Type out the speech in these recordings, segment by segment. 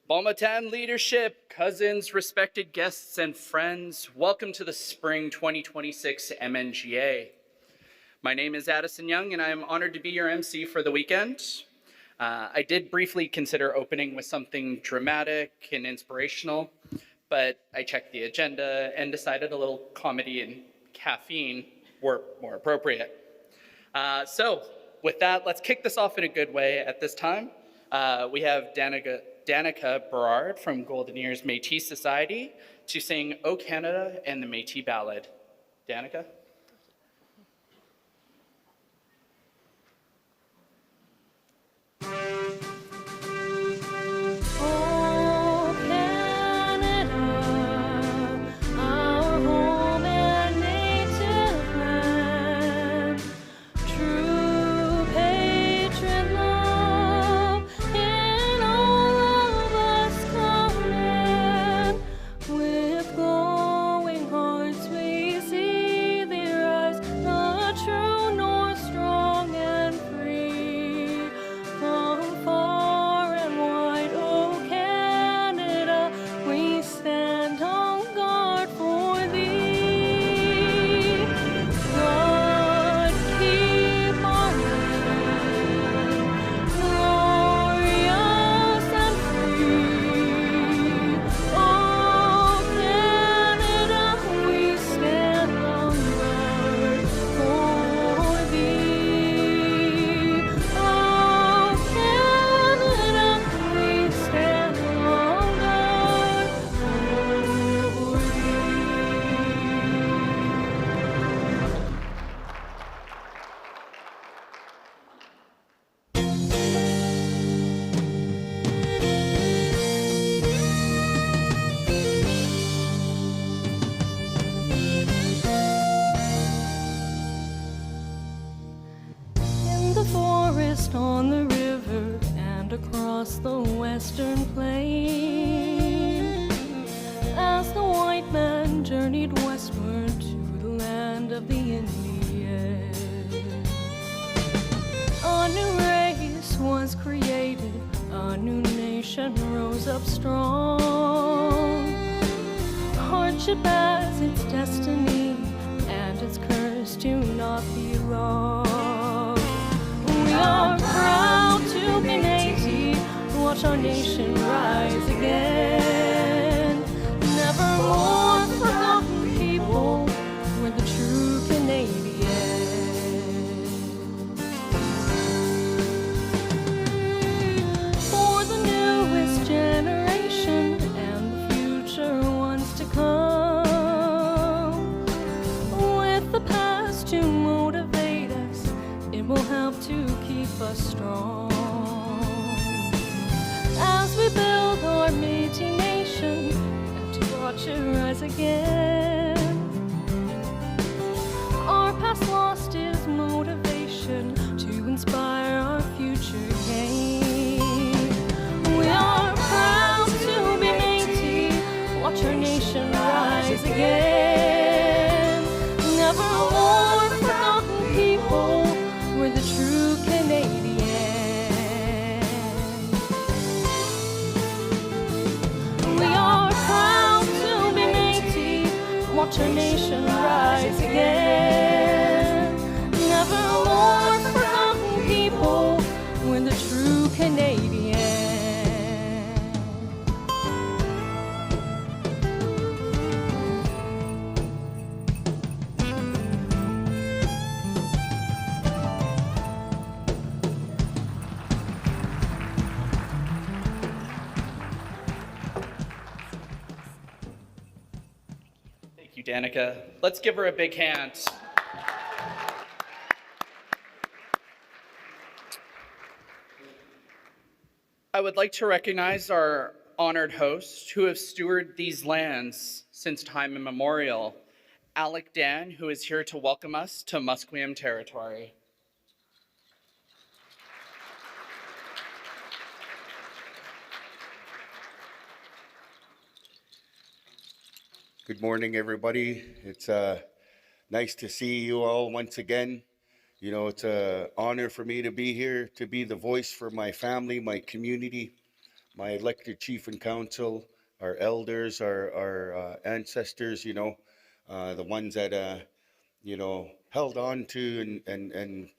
Balmatan leadership, cousins, respected guests, and friends, welcome to the Spring 2026 MNGA. My name is Addison Young, and I am honored to be your MC for the weekend. I did briefly consider opening with something dramatic and inspirational, but I checked the agenda and decided a little comedy and caffeine were more appropriate. So with that, let's kick this off in a good way. At this time, we have Danica Berard from Golden Ears Métis Society to sing "O Canada" and the Métis Ballad. Danica? On the river and across the western plain, as the white man journeyed westward to the land of the Indian, a new race was created, a new nation rose up strong. Hardship as its destiny and its curse do not belong. We are proud to be Métis, watch our nation rise again. Never more forgotten people, we're the true Canadian. For the newest generation and the future ones to come, with the past to motivate us, it will help to keep us strong. As we build our Métis nation and to watch it rise again, our past lost is motivation to inspire our future gain. We are proud to be Métis, watch our nation rise again. Never more forgotten people, we're the true Canadian. We are proud to be Métis, watch our nation rise again. Never more forgotten people, we're the true Canadian. Danica. Let's give her a big hand. I would like to recognize our honored hosts who have stewarded these lands since time immemorial. Alec Dan, who is here to welcome us to Musqueam territory. Good morning, everybody. It's nice to see you all once again. You know, it's an honor for me to be here, to be the voice for my family, my community, my elected chief and council, our elders, our ancestors, the ones that, held on to and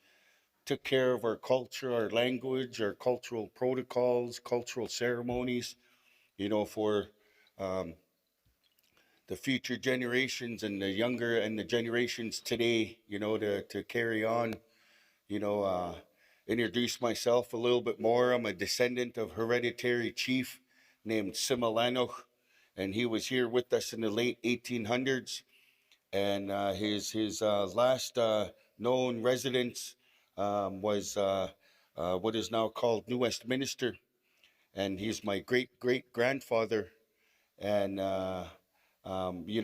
took care of our culture, our language, our cultural protocols, cultural ceremonies, for um, the future generations and the younger and the generations today, to carry on, you know, uh, introduce myself a little bit more. I'm a descendant of hereditary chief named Similanoch, and he was here with us in the late 1800s. And his last known residence was what is now called New Westminster, and he's my great great grandfather. And the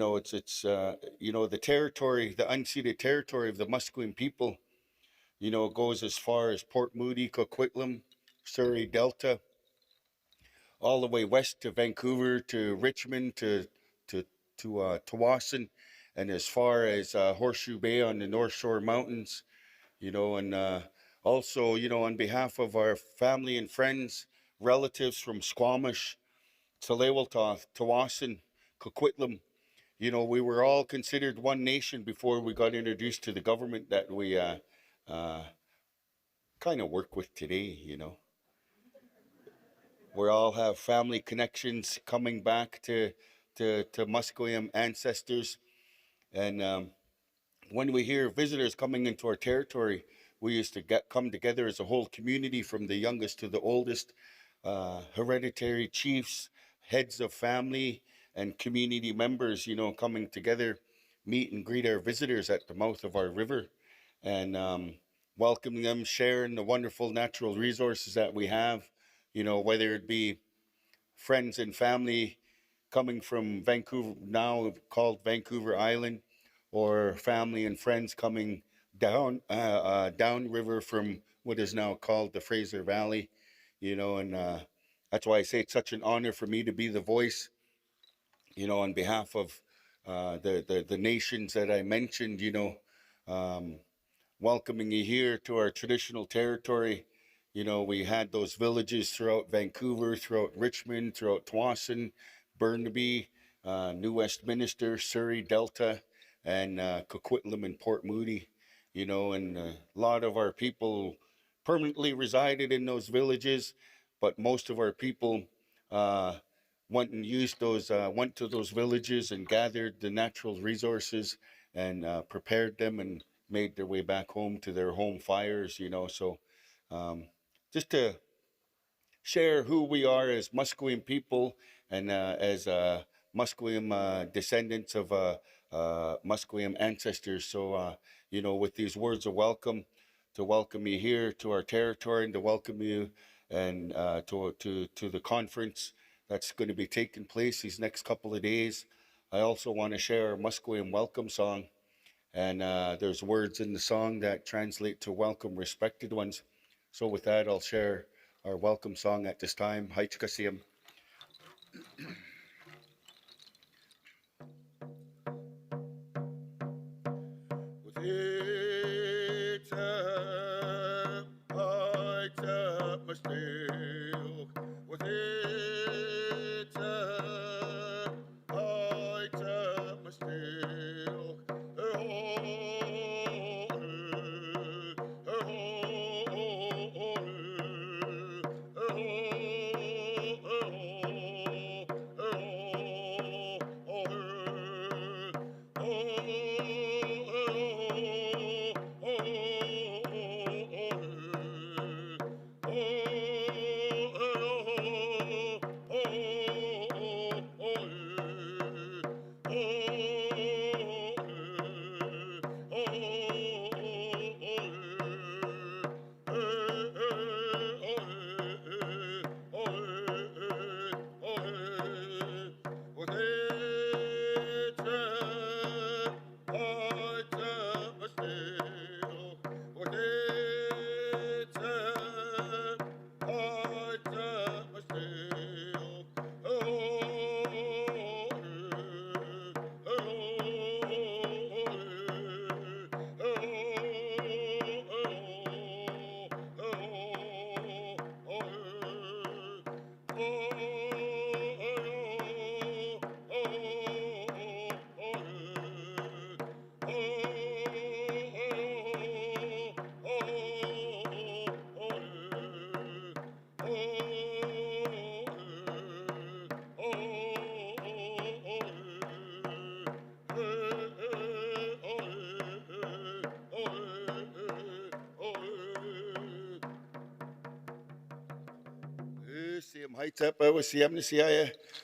territory, the unceded territory of the Musqueam people. It goes as far as Port Moody, Coquitlam, Surrey Delta, all the way west to Vancouver, to Richmond, to Tawasin, and as far as Horseshoe Bay on the North Shore Mountains. And also, on behalf of our family and friends, relatives from Squamish, Tsleil-Waututh, Tawasin, Coquitlam. We were all considered one nation before we got introduced to the government that we uh, kind of work with today. We all have family connections coming back to Musqueam ancestors. And when we hear visitors coming into our territory, we used to come together as a whole community, from the youngest to the oldest, hereditary chiefs, heads of family, and community members, coming together, meet and greet our visitors at the mouth of our river, and welcoming them, sharing the wonderful natural resources that we have, whether it be friends and family coming from Vancouver, now called Vancouver Island, or family and friends coming downriver from what is now called the Fraser Valley, and that's why I say it's such an honor for me to be the voice, on behalf of the nations that I mentioned, um, welcoming you here to our traditional territory. We had those villages throughout Vancouver, throughout Richmond, throughout Tawasin, Burnaby, New Westminster, Surrey Delta, and Coquitlam and Port Moody. And a lot of our people permanently resided in those villages, but most of our people uh, went to those villages and gathered the natural resources and prepared them and made their way back home to their home fires. So um, just to share who we are as Musqueam people, and as Musqueam descendants of Musqueam ancestors. So, with these words of welcome, to welcome you here to our territory, and to welcome you and to the conference that's going to be taking place these next couple of days. I also want to share our Musqueam welcome song. And there's words in the song that translate to welcome respected ones. So with that, I'll share our welcome song at this time. Haichkasiam.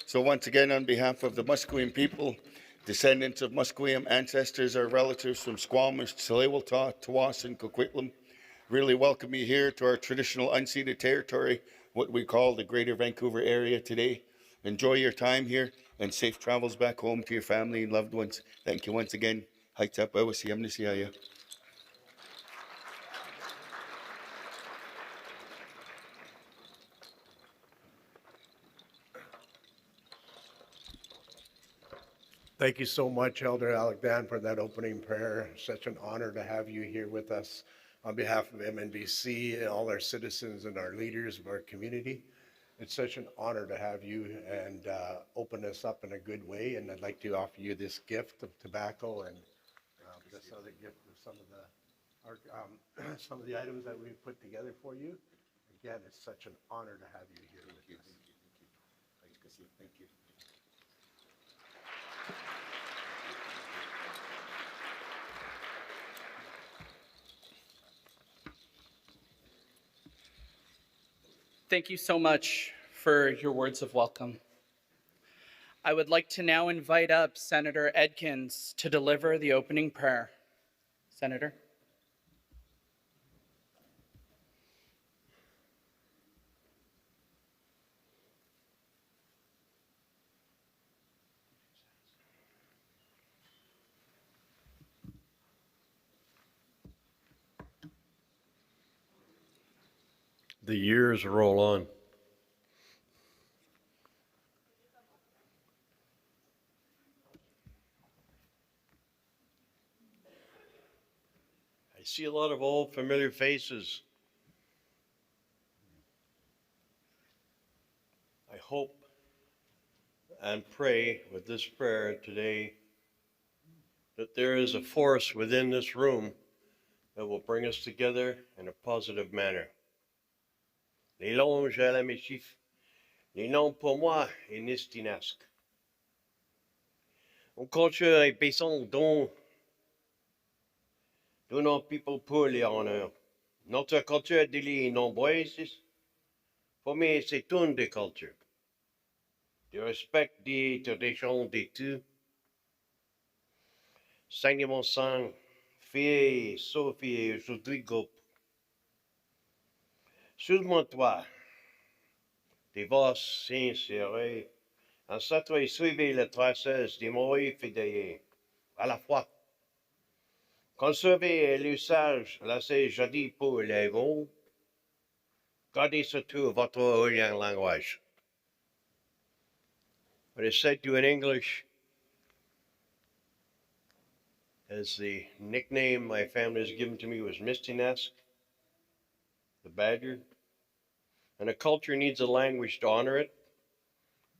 So once again, on behalf of the Musqueam people, descendants of Musqueam ancestors or relatives from Squamish, Tsleil-Waututh, Tawas, and Coquitlam, really welcome you here to our traditional unceded territory, what we call the Greater Vancouver Area today. Enjoy your time here and safe travels back home to your family and loved ones. Thank you once again. Thank you so much, Elder Alexander, for that opening prayer. Such an honor to have you here with us on behalf of MNBC and all our citizens and our leaders of our community. It's such an honor to have you and open us up in a good way. And I'd like to offer you this gift of tobacco and this other gift of some of the items that we've put together for you. Again, it's such an honor to have you here with us. Thank you. Thank you so much for your words of welcome. I would like to now invite up Senator Edkins to deliver the opening prayer. Senator. The years roll on. I see a lot of old familiar faces. I hope and pray with this prayer today that there is a force within this room that will bring us together in a positive manner. Les longes à la méchif, les noms pour moi et nistinasque. On culture et paison dont nos people pour les honneurs. Notre culture est nombreuse. Pour moi, c'est une des cultures. Du respect des traditions des tout. Seigneur mon sang, fille, Sophie, aujourd'hui groupe. Sous mon toit, des voix sincères, en s'attroit suivez la traceuse des mots fidèles, à la fois. Conservez l'usage, laissez jadis pour les mots, gardez surtout votre orient langage. What is said to in English as the nickname my family has given to me was Misty Nest, the badger. And a culture needs a language to honor it.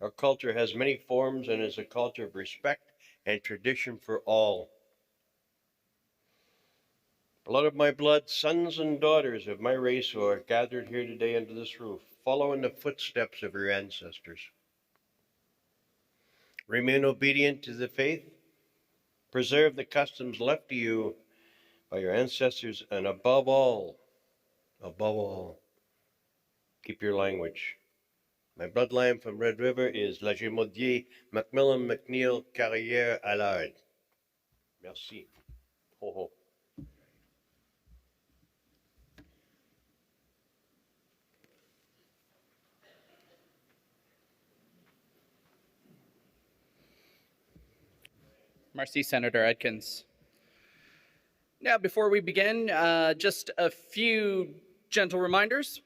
Our culture has many forms and is a culture of respect and tradition for all. Blood of my blood, sons and daughters of my race who are gathered here today under this roof, follow in the footsteps of your ancestors. Remain obedient to the faith. Preserve the customs left to you by your ancestors, and above all, keep your language. My bloodline from Red River is Lagimodier, Macmillan, McNeil, Carrière, Allard. Merci. Ho ho. Merci, Senator Edkins. Now, before we begin, just a few gentle reminders.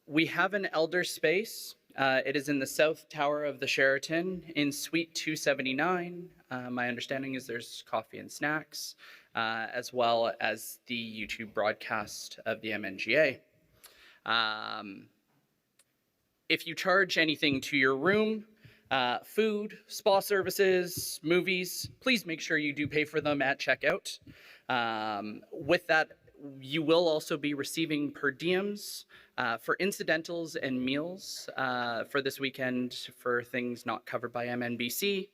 We have an elder space. It is in the south tower of the Sheraton in Suite 279. My understanding is there's coffee and snacks, as well as the YouTube broadcast of the MNGA. If you charge anything to your room, food, spa services, movies, please make sure you do pay for them at checkout. With that, you will also be receiving per diems for incidentals and meals for this weekend for things not covered by MNBC.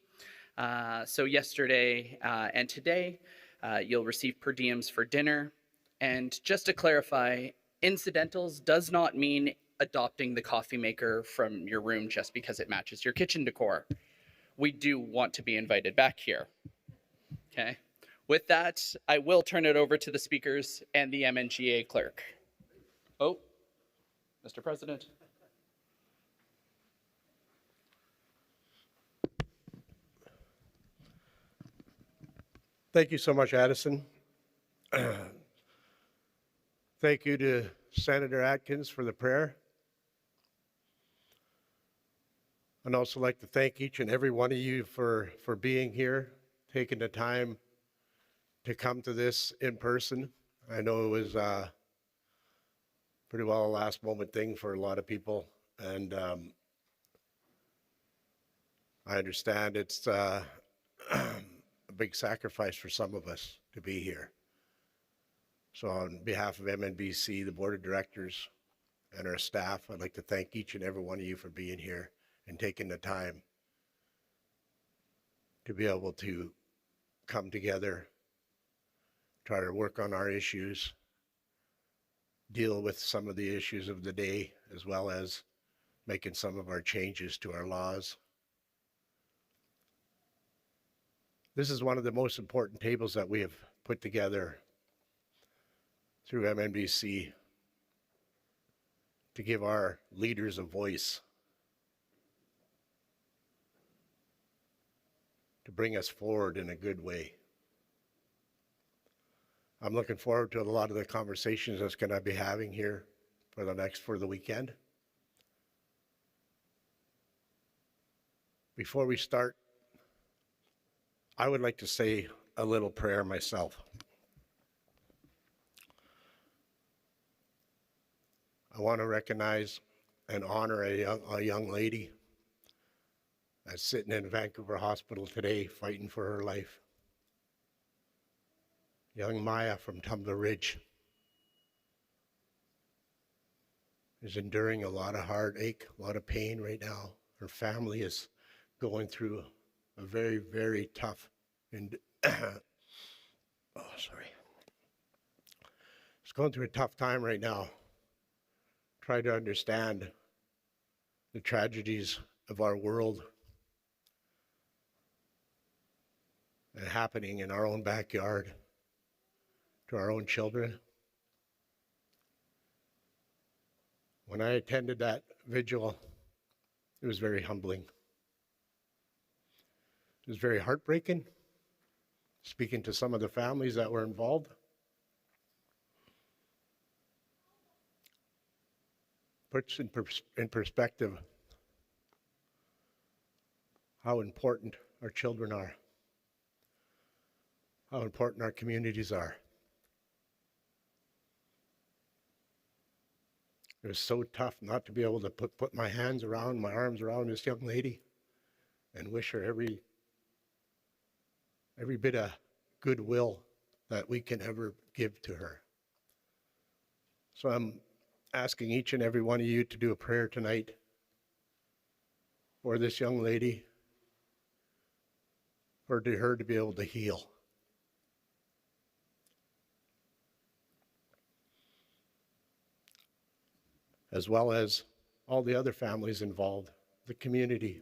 So yesterday and today, you'll receive per diems for dinner. And just to clarify, incidentals does not mean adopting the coffee maker from your room just because it matches your kitchen decor. We do want to be invited back here. Okay. With that, I will turn it over to the speakers and the MNGA clerk. Oh, Mr. President. Thank you so much, Addison. Thank you to Senator Atkins for the prayer. I'd also like to thank each and every one of you for being here, taking the time to come to this in person. I know it was pretty well a last moment thing for a lot of people, and I understand it's a big sacrifice for some of us to be here. So on behalf of MNBC, the board of directors, and our staff, I'd like to thank each and every one of you for being here and taking the time to be able to come together, try to work on our issues, deal with some of the issues of the day, as well as making some of our changes to our laws. This is one of the most important tables that we have put together through MNBC to give our leaders a voice, to bring us forward in a good way. I'm looking forward to a lot of the conversations that's going to be having here for the weekend. Before we start, I would like to say a little prayer myself. I want to recognize and honor a young lady that's sitting in Vancouver Hospital today fighting for her life. Young Maya from Tumbler Ridge is enduring a lot of heartache, a lot of pain right now. Her family is going through a very, very tough and it's going through a tough time right now. Try to understand the tragedies of our world and happening in our own backyard to our own children. When I attended that vigil, it was very humbling. It was very heartbreaking, speaking to some of the families that were involved. Puts in perspective how important our children are, how important our communities are. It was so tough not to be able to put my arms around this young lady and wish her every bit of goodwill that we can ever give to her. So I'm asking each and every one of you to do a prayer tonight for this young lady, for her to be able to heal. As well as all the other families involved, the community,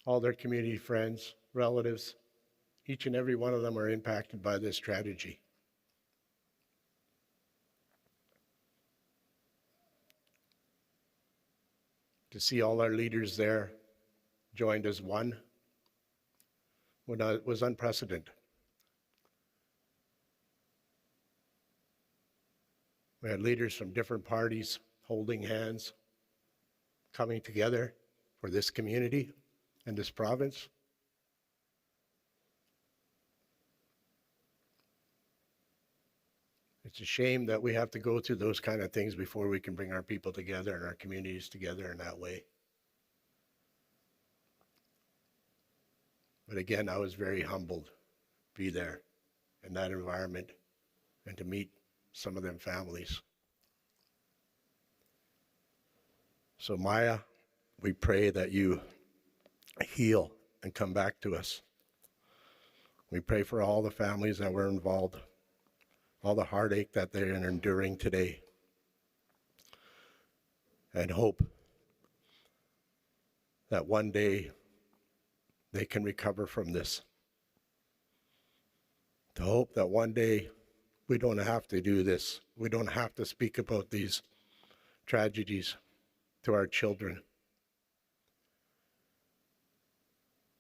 all their community friends, relatives, each and every one of them are impacted by this tragedy. To see all our leaders there joined as one was unprecedented. We had leaders from different parties holding hands, coming together for this community and this province. It's a shame that we have to go through those kind of things before we can bring our people together and our communities together in that way. But again, I was very humbled to be there in that environment and to meet some of them families. So Maya, we pray that you heal and come back to us. We pray for all the families that were involved, all the heartache that they're enduring today, and hope that one day they can recover from this. To hope that one day we don't have to do this. We don't have to speak about these tragedies to our children.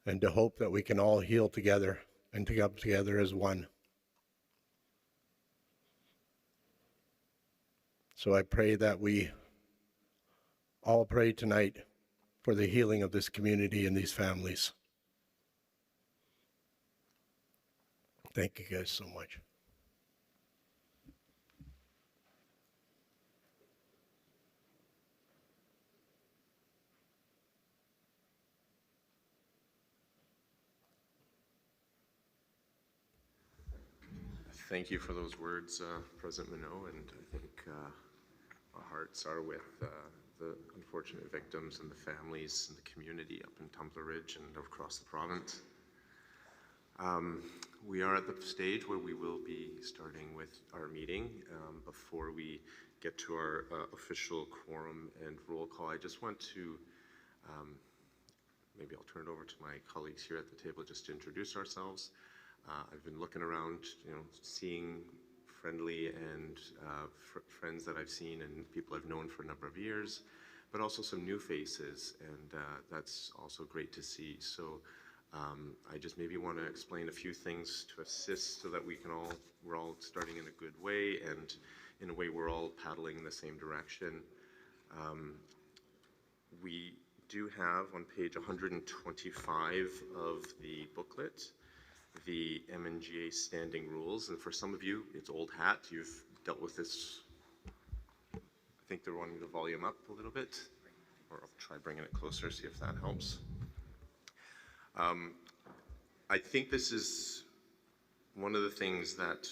And to hope that we can all heal together and to come together as one. So I pray that we all pray tonight for the healing of this community and these families. Thank you guys so much. Thank you for those words, President Minot, and I think our hearts are with the unfortunate victims and the families and the community up in Tumbler Ridge and across the province. We are at the stage where we will be starting with our meeting. Before we get to our official quorum and roll call, I just want to, maybe I'll turn it over to my colleagues here at the table just to introduce ourselves. I've been looking around, seeing friendly and friends that I've seen and people I've known for a number of years, but also some new faces, and that's also great to see. So I just maybe want to explain a few things to assist so that we're all starting in a good way, and in a way we're all paddling in the same direction. We do have on page 125 of the booklet the MNGA standing rules, and for some of you, it's old hat. You've dealt with this. I think they're wanting the volume up a little bit, or I'll try bringing it closer, see if that helps. I think this is one of the things that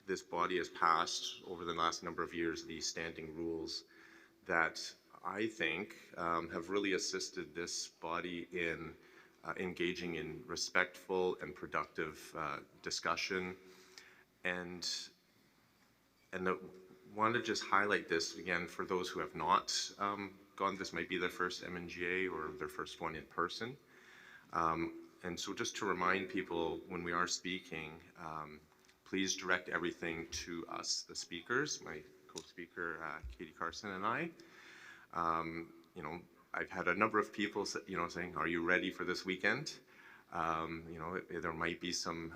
this body has passed over the last number of years, these standing rules that I think have really assisted this body in engaging in respectful and productive discussion. And I want to just highlight this again for those who have not gone. This might be their first MNGA or their first one in person. And so just to remind people when we are speaking, please direct everything to us, the speakers, my co-speaker, Katie Carson, and I. I've had a number of people, saying, "Are you ready for this weekend?" There might be some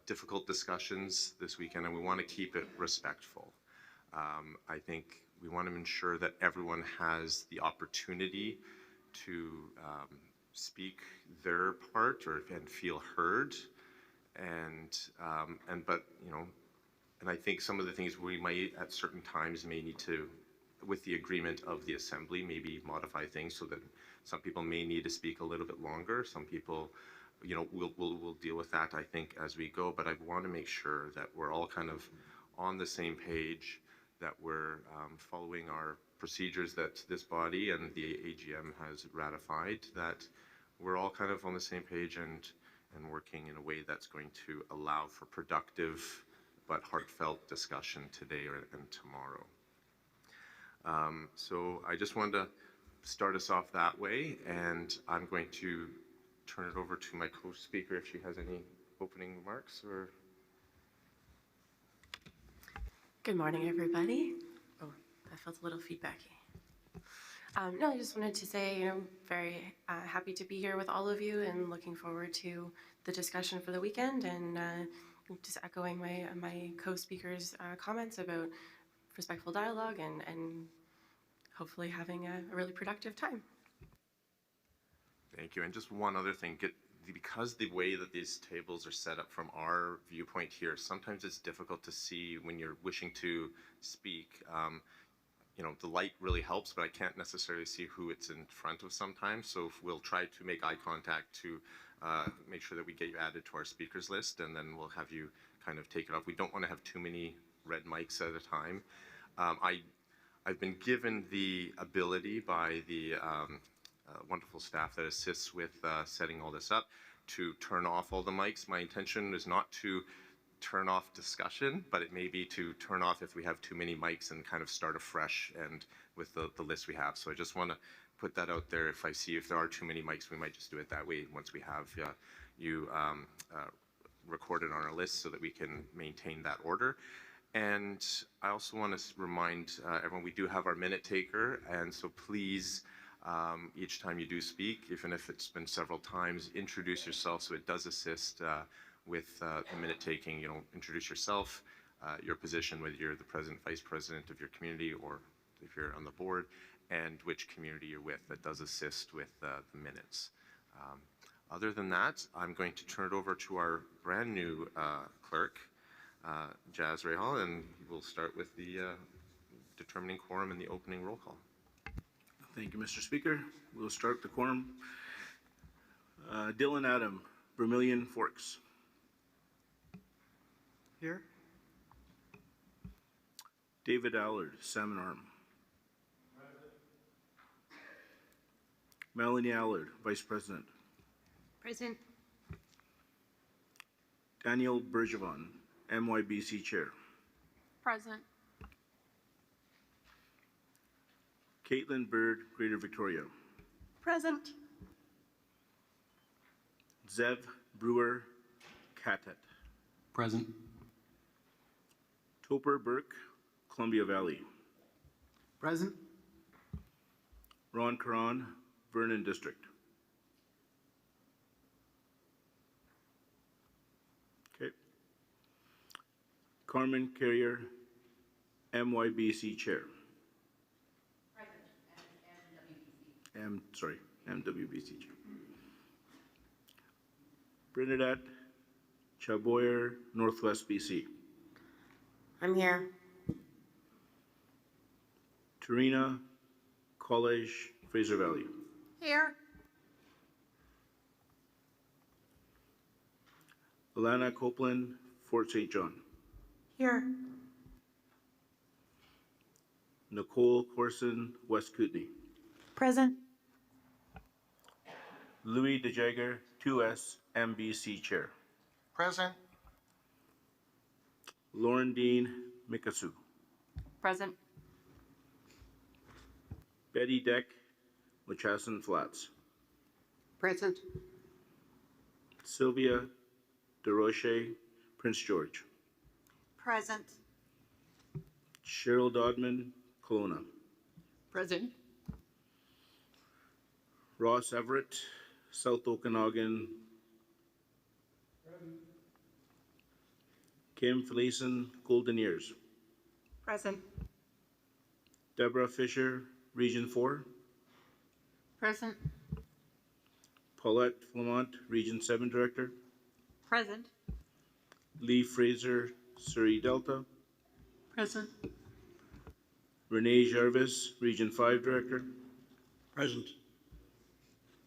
difficult discussions this weekend, and we want to keep it respectful. I think we want to ensure that everyone has the opportunity to speak their part and feel heard, and I think some of the things we might at certain times may need to, with the agreement of the assembly, maybe modify things so that some people may need to speak a little bit longer. Some people, we'll deal with that, I think, as we go. But I want to make sure that we're all kind of on the same page, that we're following our procedures that this body and the AGM has ratified, that we're all kind of on the same page and working in a way that's going to allow for productive but heartfelt discussion today and tomorrow. So I just wanted to start us off that way, and I'm going to turn it over to my co-speaker if she has any opening remarks. Or Good morning, everybody. Oh, that felt a little feedbacky. No, I just wanted to say, very happy to be here with all of you and looking forward to the discussion for the weekend, and just echoing my co-speaker's comments about respectful dialogue and hopefully having a really productive time. Thank you. And just one other thing, because the way that these tables are set up from our viewpoint here, sometimes it's difficult to see when you're wishing to speak. The light really helps, but I can't necessarily see who it's in front of sometimes. So we'll try to make eye contact to make sure that we get you added to our speakers list, and then we'll have you kind of take it off. We don't want to have too many red mics at a time. I've been given the ability by the wonderful staff that assists with setting all this up to turn off all the mics. My intention is not to turn off discussion, but it may be to turn off if we have too many mics and kind of start afresh and with the list we have. So I just want to put that out there. If I see if there are too many mics, we might just do it that way once we have you recorded on our list so that we can maintain that order. And I also want to remind everyone we do have our minute taker, and so please, each time you do speak, even if it's been several times, introduce yourself so it does assist with the minute taking. You know, introduce yourself, your position, whether you're the president, vice president of your community, or if you're on the board, and which community you're with. That does assist with the minutes. Other than that, I'm going to turn it over to our brand new clerk, Jazz Rahal, and we'll start with the determining quorum and the opening roll call. Thank you, Mr. Speaker. We'll start the quorum. Dylan Adam, Vermilion Forks. Here. David Allard, Salmon Arm. Melanie Allard, Vice President. Present. Daniel Bergevon, MYBC Chair. Present. Caitlin Bird, Greater Victoria. Present. Zev Brewer, Katet. Present. Topper Burke, Columbia Valley. Present. Ron Caron, Vernon District. Okay. Carmen Carrier, MYBC Chair. MWBC Chair. Bernadette Chaboyer, Northwest BC. I'm here. Tarina College, Fraser Valley. Here. Alana Copeland, Fort St. John. Here. Nicole Corson, West Kootenay. Present. Louis DeJager, 2S, MBC Chair. Present. Lauren Dean, Mikasu. Present. Betty Deck, Wachasson Flats. Present. Sylvia DeRoche, Prince George. Present. Cheryl Dodman, Kelowna. Present. Ross Everett, South Okanagan. Kim Felison, Golden Ears. Present. Deborah Fisher, Region 4. Present. Paulette Flamont, Region 7 Director. Present. Lee Fraser, Surrey Delta. Present. Renee Jarvis, Region 5 Director. Present.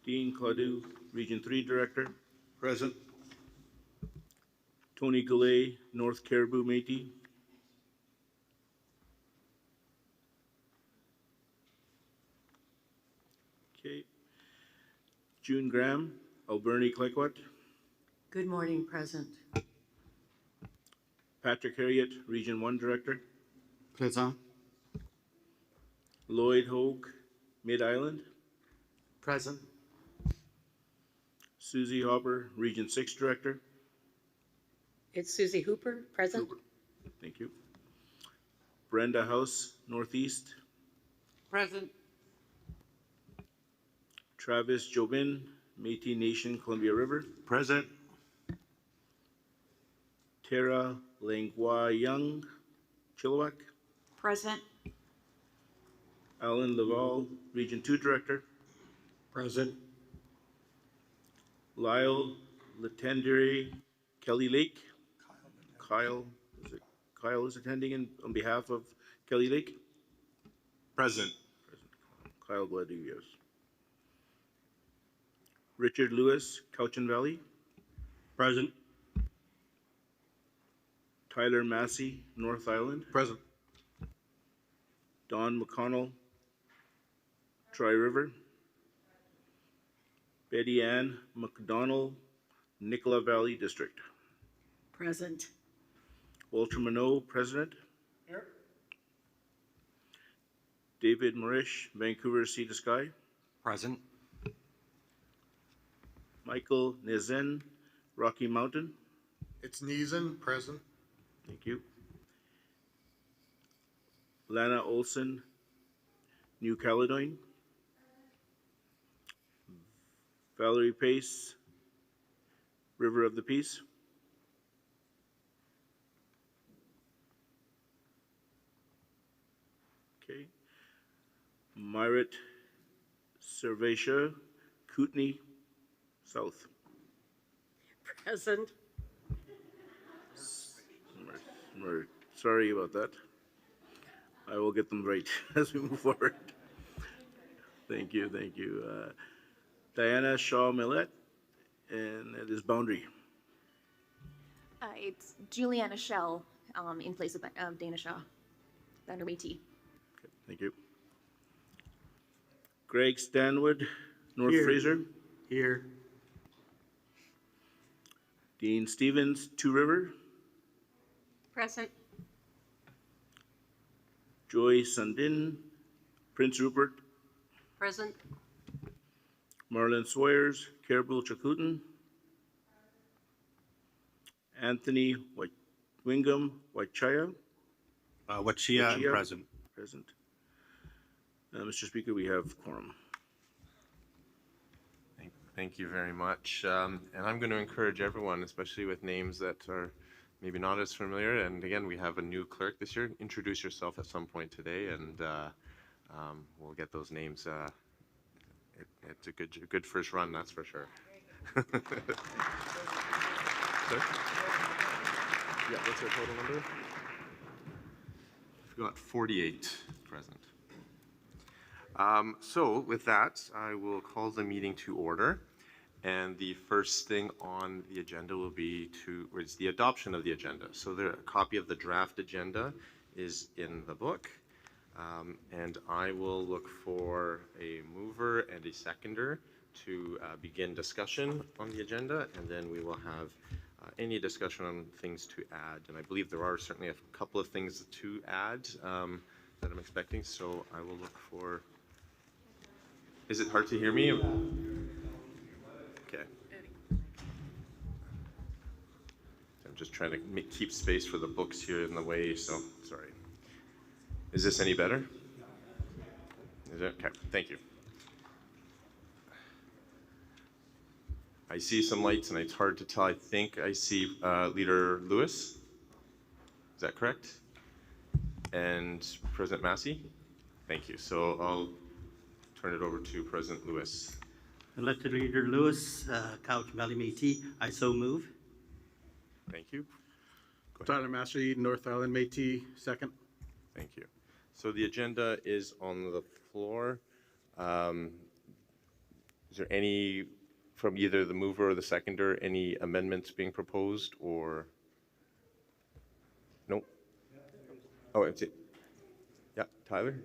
Dean Claudu, Region 3 Director. Present. Tony Goulet, North Caribou Métis. Okay. June Graham, Alberni Klekwat. Good morning, present. Patrick Harriet, Region 1 Director. Present. Lloyd Hogue, Mid-Island. Present. Susie Hopper, Region 6 Director. It's Susie Hooper, present. Thank you. Brenda House, Northeast. Present. Travis Jobin, Métis Nation, Columbia River. Present. Tara Langlois Young, Chilliwack. Present. Alan Laval, Region 2 Director. Present. Lyle Letendere, Kelly Lake. Kyle is attending on behalf of Kelly Lake. Present. Kyle Gladu, yes. Richard Lewis, Cowichan Valley. Present. Tyler Massey, North Island. Present. Don McConnell, Tri River. Betty Ann McDonald, Nicola Valley District. Present. Walter Minot, President. Here. David Marish, Vancouver Sea to Sky. Present. Michael Nezen, Rocky Mountain. It's Neeson, present. Thank you. Lana Olson, New Caledonia. Valerie Pace, River of the Peace. Okay. Myrit Cervetia, Kootenai South. Present. Sorry about that. I will get them right as we move forward. Thank you, thank you. Diana Shaw Millette, and it is Boundary. It's Juliana Shell in place of Dana Shaw, under Métis. Okay, thank you. Greg Stanwood, North Here. Fraser. Here. Dean Stevens, Two River. Present. Joy Sundin, Prince Rupert. Present. Marlon Swyers, Caribou Chakooten. Anthony Wingham, Waichaya. Wachia and Wachia. present. Present. Mr. Speaker, we have quorum. Thank you very much. And I'm going to encourage everyone, especially with names that are maybe not as familiar. And again, we have a new clerk this year. Introduce yourself at some point today, and we'll get those names. It's a good first run, that's for sure. Sorry? Yeah, what's our total number? We've got 48 present. So with that, I will call the meeting to order. And the first thing on the agenda will be is the adoption of the agenda. So a copy of the draft agenda is in the book. And I will look for a mover and a seconder to begin discussion on the agenda, and then we will have any discussion on things to add. And I believe there are certainly a couple of things to add that I'm expecting, so I will look for... Is it hard to hear me? Okay. I'm just trying to keep space for the books here in the way, so sorry. Is this any better? Is it? Okay, thank you. I see some lights and it's hard to tell. I think I see Leader Lewis. Is that correct? And President Massey? Thank you. So I'll turn it over to President Lewis. Elected Leader Lewis, Couch Valley Métis, I so move. Thank you. Tyler Massey, North Island Métis, second. Thank you. So the agenda is on the floor. Is there any, from either the mover or the seconder, any amendments being proposed or? No? Oh, it's it. Yeah, Tyler?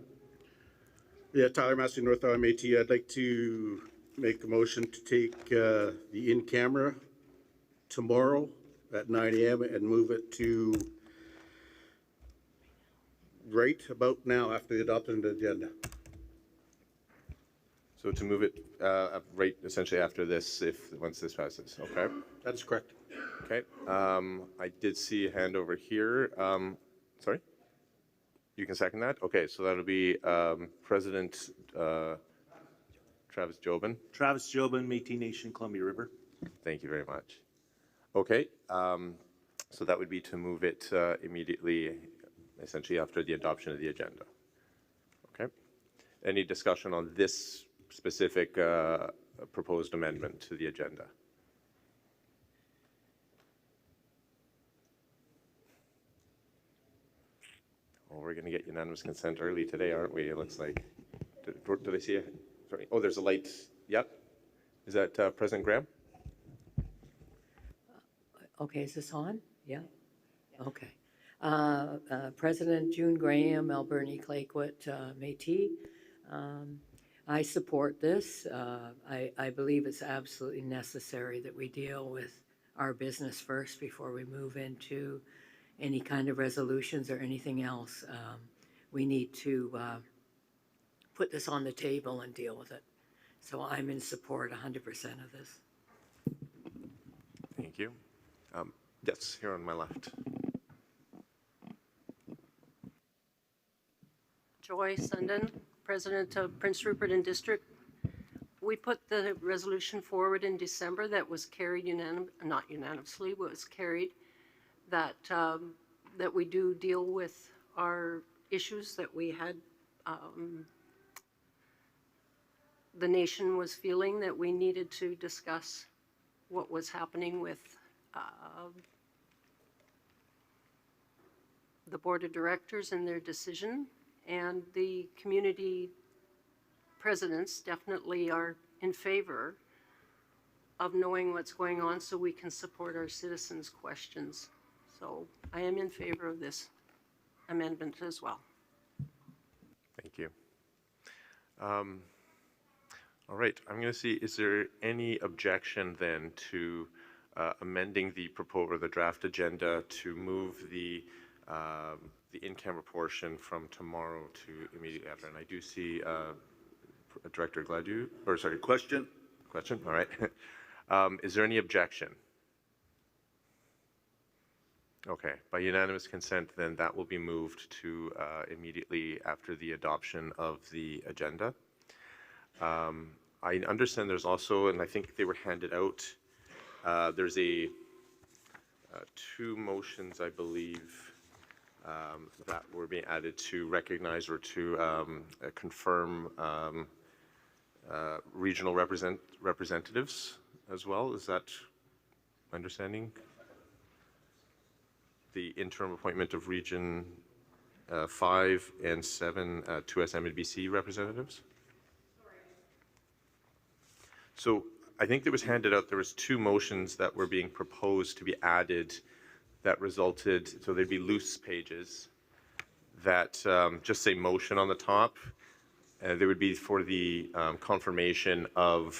Yeah, Tyler Massey, North Island Métis. I'd like to make a motion to take the in-camera tomorrow at 9 a.m. and move it to right about now after the adoption of the agenda. So to move it right essentially after this, once this passes, okay? That's correct. Okay, I did see a hand over here. Sorry? You can second that? Okay, so that'll be President Travis Jobin. Travis Jobin, Métis Nation, Columbia River. Thank you very much. Okay, so that would be to move it immediately, essentially after the adoption of the agenda. Okay. Any discussion on this specific proposed amendment to the agenda? Well, we're going to get unanimous consent early today, aren't we? It looks like. Did I see it? Sorry. Oh, there's a light. Yep. Is that President Graham? Okay, is this on? Yeah? Okay. President June Graham, Alberni Clakewood, Métis. I support this. I believe it's absolutely necessary that we deal with our business first before we move into any kind of resolutions or anything else. We need to put this on the table and deal with it. So I'm in support 100% of this. Thank you. Yes, here on my left. Joy Sundin, President of Prince Rupert and District. We put the resolution forward in December that was carried not unanimously, was carried, that, that we do deal with our issues that we had. The nation was feeling that we needed to discuss what was happening with the board of directors and their decision, and the community presidents definitely are in favor of knowing what's going on so we can support our citizens' questions. So I am in favor of this amendment as well. Thank you. All right, I'm going to see, is there any objection then to amending the the draft agenda to move the in-camera portion from tomorrow to immediately after? And I do see Director Gladue, or sorry, question, all right. Is there any objection? Okay, by unanimous consent, then that will be moved to immediately after the adoption of the agenda. I understand there's also, and I think they were handed out, there's two motions, I believe, that were being added to recognize or to confirm regional representatives as well. Is that my understanding? The interim appointment of Region 5 and 7 2S MNBC representatives. So I think that was handed out, there was two motions that were being proposed to be added that resulted, so they'd be loose pages that just say motion on the top. They would be for the confirmation of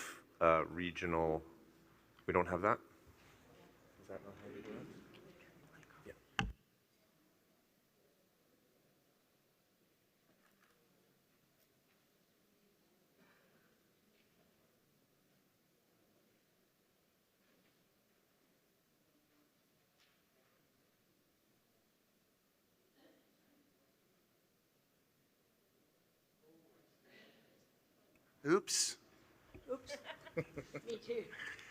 regional, we don't have that? Is that not how we do it? Yeah. Oops. Oops. Me too.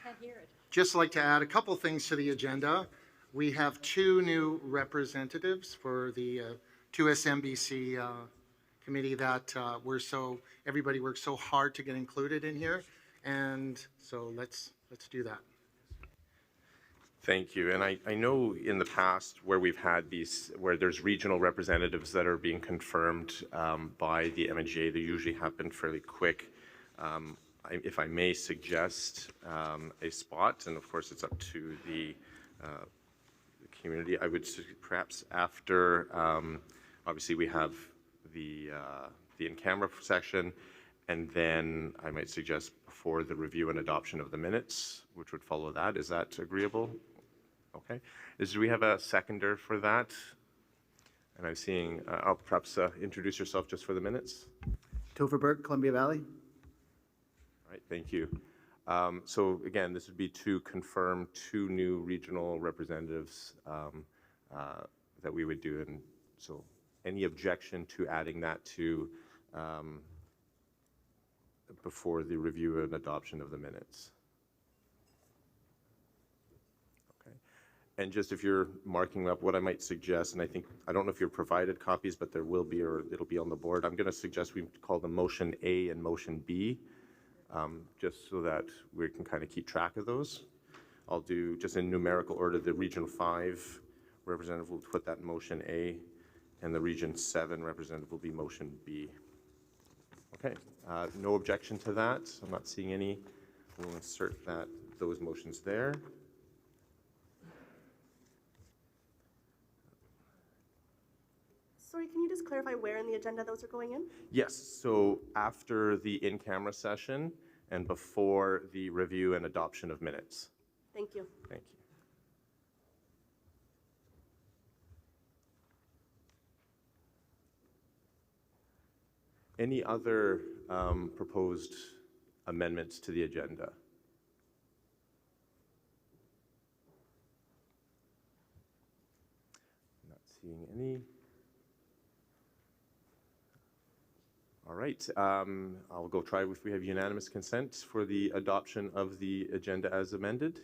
Can't hear it. Just like to add a couple things to the agenda. We have two new representatives for the 2SMBC committee that everybody worked so hard to get included in here. And so let's do that. Thank you. And I know in the past where we've had these, where there's regional representatives that are being confirmed by the MNGA, they usually happen fairly quick. If I may suggest a spot, and of course it's up to the community, I would perhaps after, obviously we have the in-camera section, and then I might suggest before the review and adoption of the minutes, which would follow that. Is that agreeable? Okay. Do we have a seconder for that? And I'm seeing, I'll perhaps introduce yourself just for the minutes. Topher Burke, Columbia Valley. All right, thank you. So again, this would be to confirm two new regional representatives that we would do. And so any objection to adding that to before the review and adoption of the minutes? And just if you're marking up, what I might suggest, and I don't know if you're provided copies, but there will be, or it'll be on the board. I'm going to suggest we call them Motion A and Motion B, just so that we can kind of keep track of those. I'll do just in numerical order. The Region 5 representative will put that in Motion A, and the Region 7 representative will be Motion B. Okay, no objection to that. I'm not seeing any. We'll insert those motions there. Sorry, can you just clarify where in the agenda those are going in? Yes, so after the in-camera session and before the review and adoption of minutes. Thank you. Thank Any other proposed amendments to the agenda? Not seeing any. All right, I'll go try if we have unanimous consent for the adoption of the agenda as amended.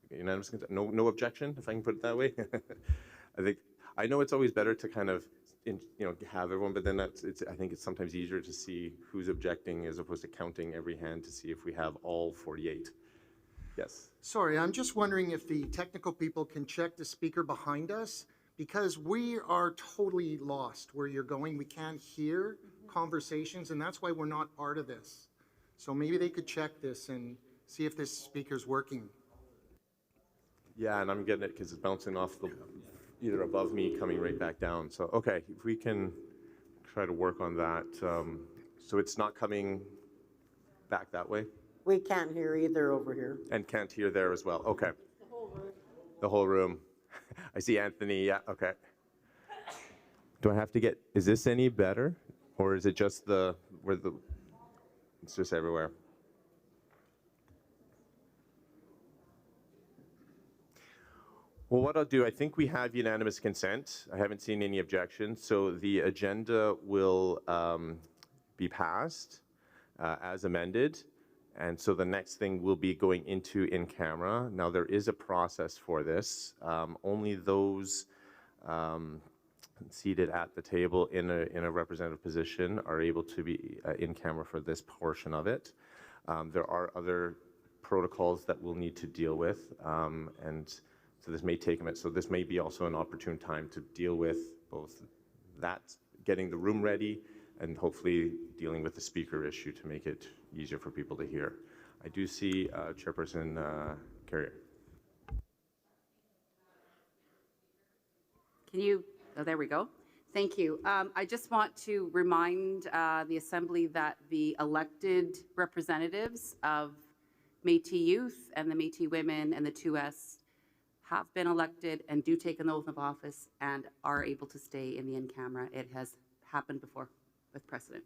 Unanimous consent, no objection, if I can put it that way. I know it's always better to kind of, have everyone, but then I think it's sometimes easier to see who's objecting as opposed to counting every hand to see if we have all 48. Yes. Sorry, I'm just wondering if the technical people can check the speaker behind us, because we are totally lost where you're going. We can't hear conversations, and that's why we're not part of this. So maybe they could check this and see if this speaker's working. Yeah, and I'm getting it because it's bouncing off either above me, coming right back down. So, okay, if we can try to work on that. So it's not coming back that way? We can't hear either over here. And can't hear there as well. Okay. The whole room. I see Anthony. Yeah, okay. Do I have to get, is this any better? Or is it just it's just everywhere? Well, what I'll do, I think we have unanimous consent. I haven't seen any objections. So the agenda will be passed as amended. And so the next thing will be going into in camera. Now there is a process for this. Only those seated at the table in a representative position are able to be in camera for this portion of it. There are other protocols that we'll need to deal with, and so this may take a minute. So this may be also an opportune time to deal with both that, getting the room ready, and hopefully dealing with the speaker issue to make it easier for people to hear. I do see Chairperson Carrier. Can you, oh, there we go. Thank you. I just want to remind the Assembly that the elected representatives of Métis youth and the Métis women and the 2S have been elected and do take an oath of office and are able to stay in the in-camera. It has happened before with precedent.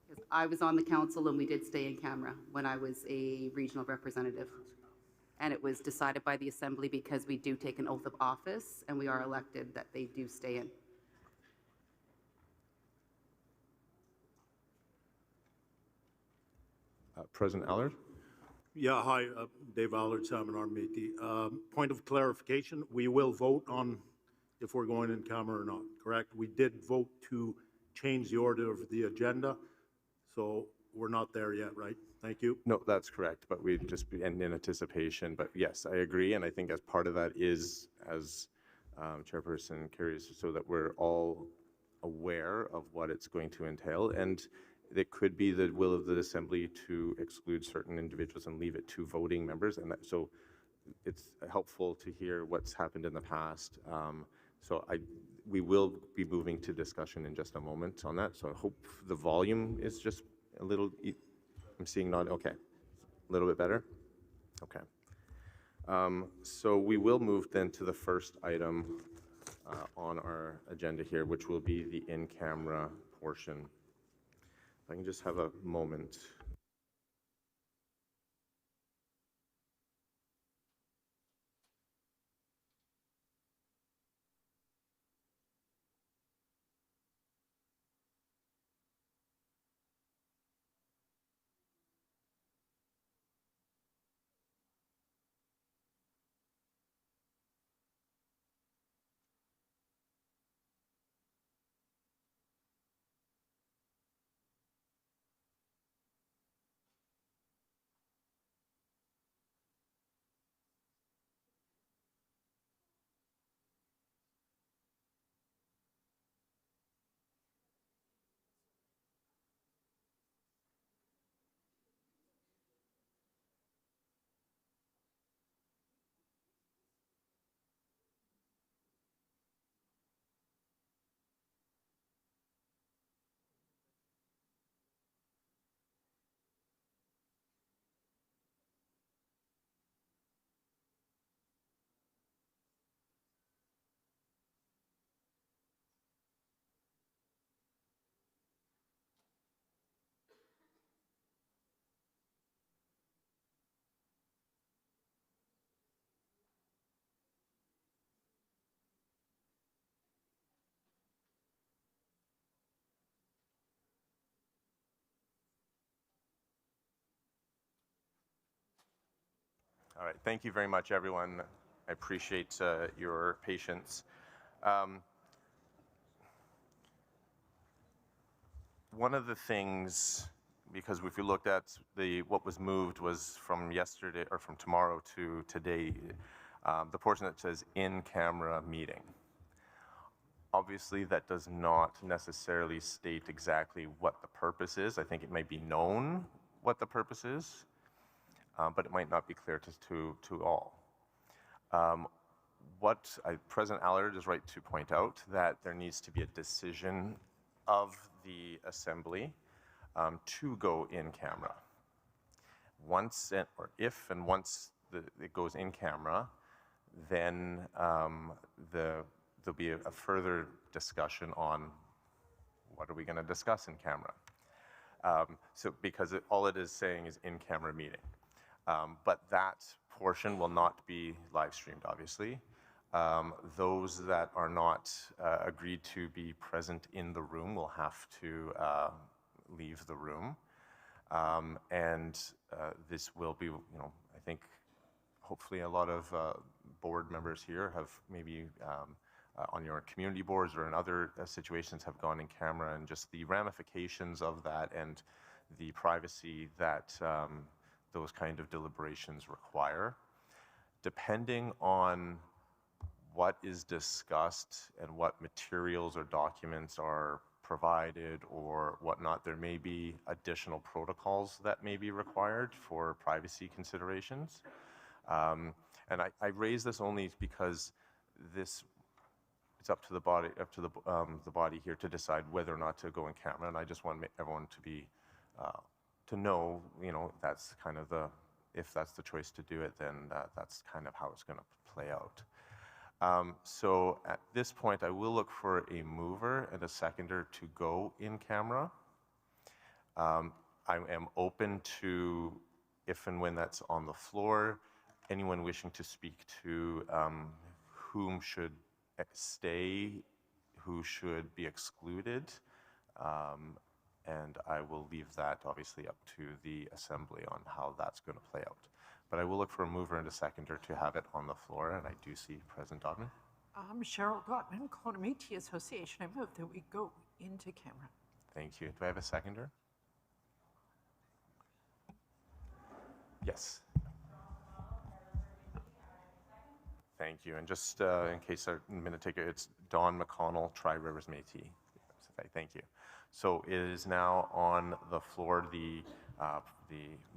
Because I was on the council and we did stay in camera when I was a regional representative. And it was decided by the Assembly because we do take an oath of office and we are elected that they do stay in. President Allard? Yeah, hi, Dave Allard, Salmon Arm Métis. Point of clarification, we will vote on if we're going in camera or not, correct? We did vote to change the order of the agenda, so we're not there yet, right? Thank you. No, that's correct, but we'd just be in anticipation. But yes, I agree, and I think as part of that is, as Chairperson carries, so that we're all aware of what it's going to entail, and it could be the will of the Assembly to exclude certain individuals and leave it to voting members, and that, so it's helpful to hear what's happened in the past. So we will be moving to discussion in just a moment on that. So I hope the volume is just a little. I'm seeing not, okay, a little bit better? Okay. So we will move then to the first item on our agenda here, which will be the in-camera portion. If I can just have a moment. right. Thank you very much, everyone. I appreciate your patience. One of the things, because if you looked at what was moved was from yesterday or from tomorrow to today, the portion that says in-camera meeting. Obviously, that does not necessarily state exactly what the purpose is. I think it might be known what the purpose is, but it might not be clear to all. President Allard is right to point out that there needs to be a decision of the Assembly to go in camera. Once it goes in camera, then there'll be a further discussion on what are we going to discuss in camera. Because all it is saying is in-camera meeting. But that portion will not be live streamed, obviously. Those that are not agreed to be present in the room will have to leave the room. This will be, I think, hopefully a lot of board members here have maybe on your community boards or in other situations have gone in camera, and just the ramifications of that and the privacy that those kind of deliberations require. Depending on what is discussed and what materials or documents are provided or whatnot, there may be additional protocols that may be required for privacy considerations. And I raise this only because it's up to the body, the body here to decide whether or not to go in camera. And I just want everyone to be to know, that's kind of if that's the choice to do it, then that's kind of how it's going to play out. So at this point, I will look for a mover and a seconder to go in camera. I am open to, if and when that's on the floor, anyone wishing to speak to whom should stay, who should be excluded. And I will leave that obviously up to the Assembly on how that's going to play out. But I will look for a mover and a seconder to have it on the floor, and I do see President Dodman. Cheryl Gottman, Kelowna Métis Association. I move that we go into camera. Thank you. Do I have a seconder? Yes. Thank you. And just in case I'm going to take it, it's Dawn McConnell, Tri-Rivers Métis. Thank you. So it is now on the floor, the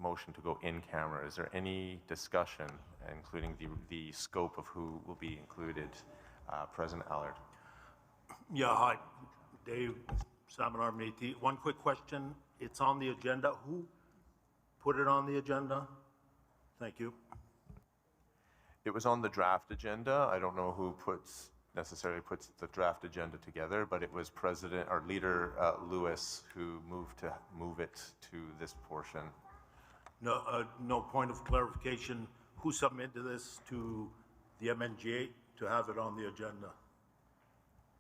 motion to go in camera. Is there any discussion, including the scope of who will be included? President Allard. Yeah, hi, Dave, Saminar Métis. One quick question. It's on the agenda. Who put it on the agenda? Thank you. It was on the draft agenda. I don't know who necessarily puts the draft agenda together, but it was President or Leader Lewis who move it to this portion. No, no point of clarification. Who submitted this to the MNGA to have it on the agenda?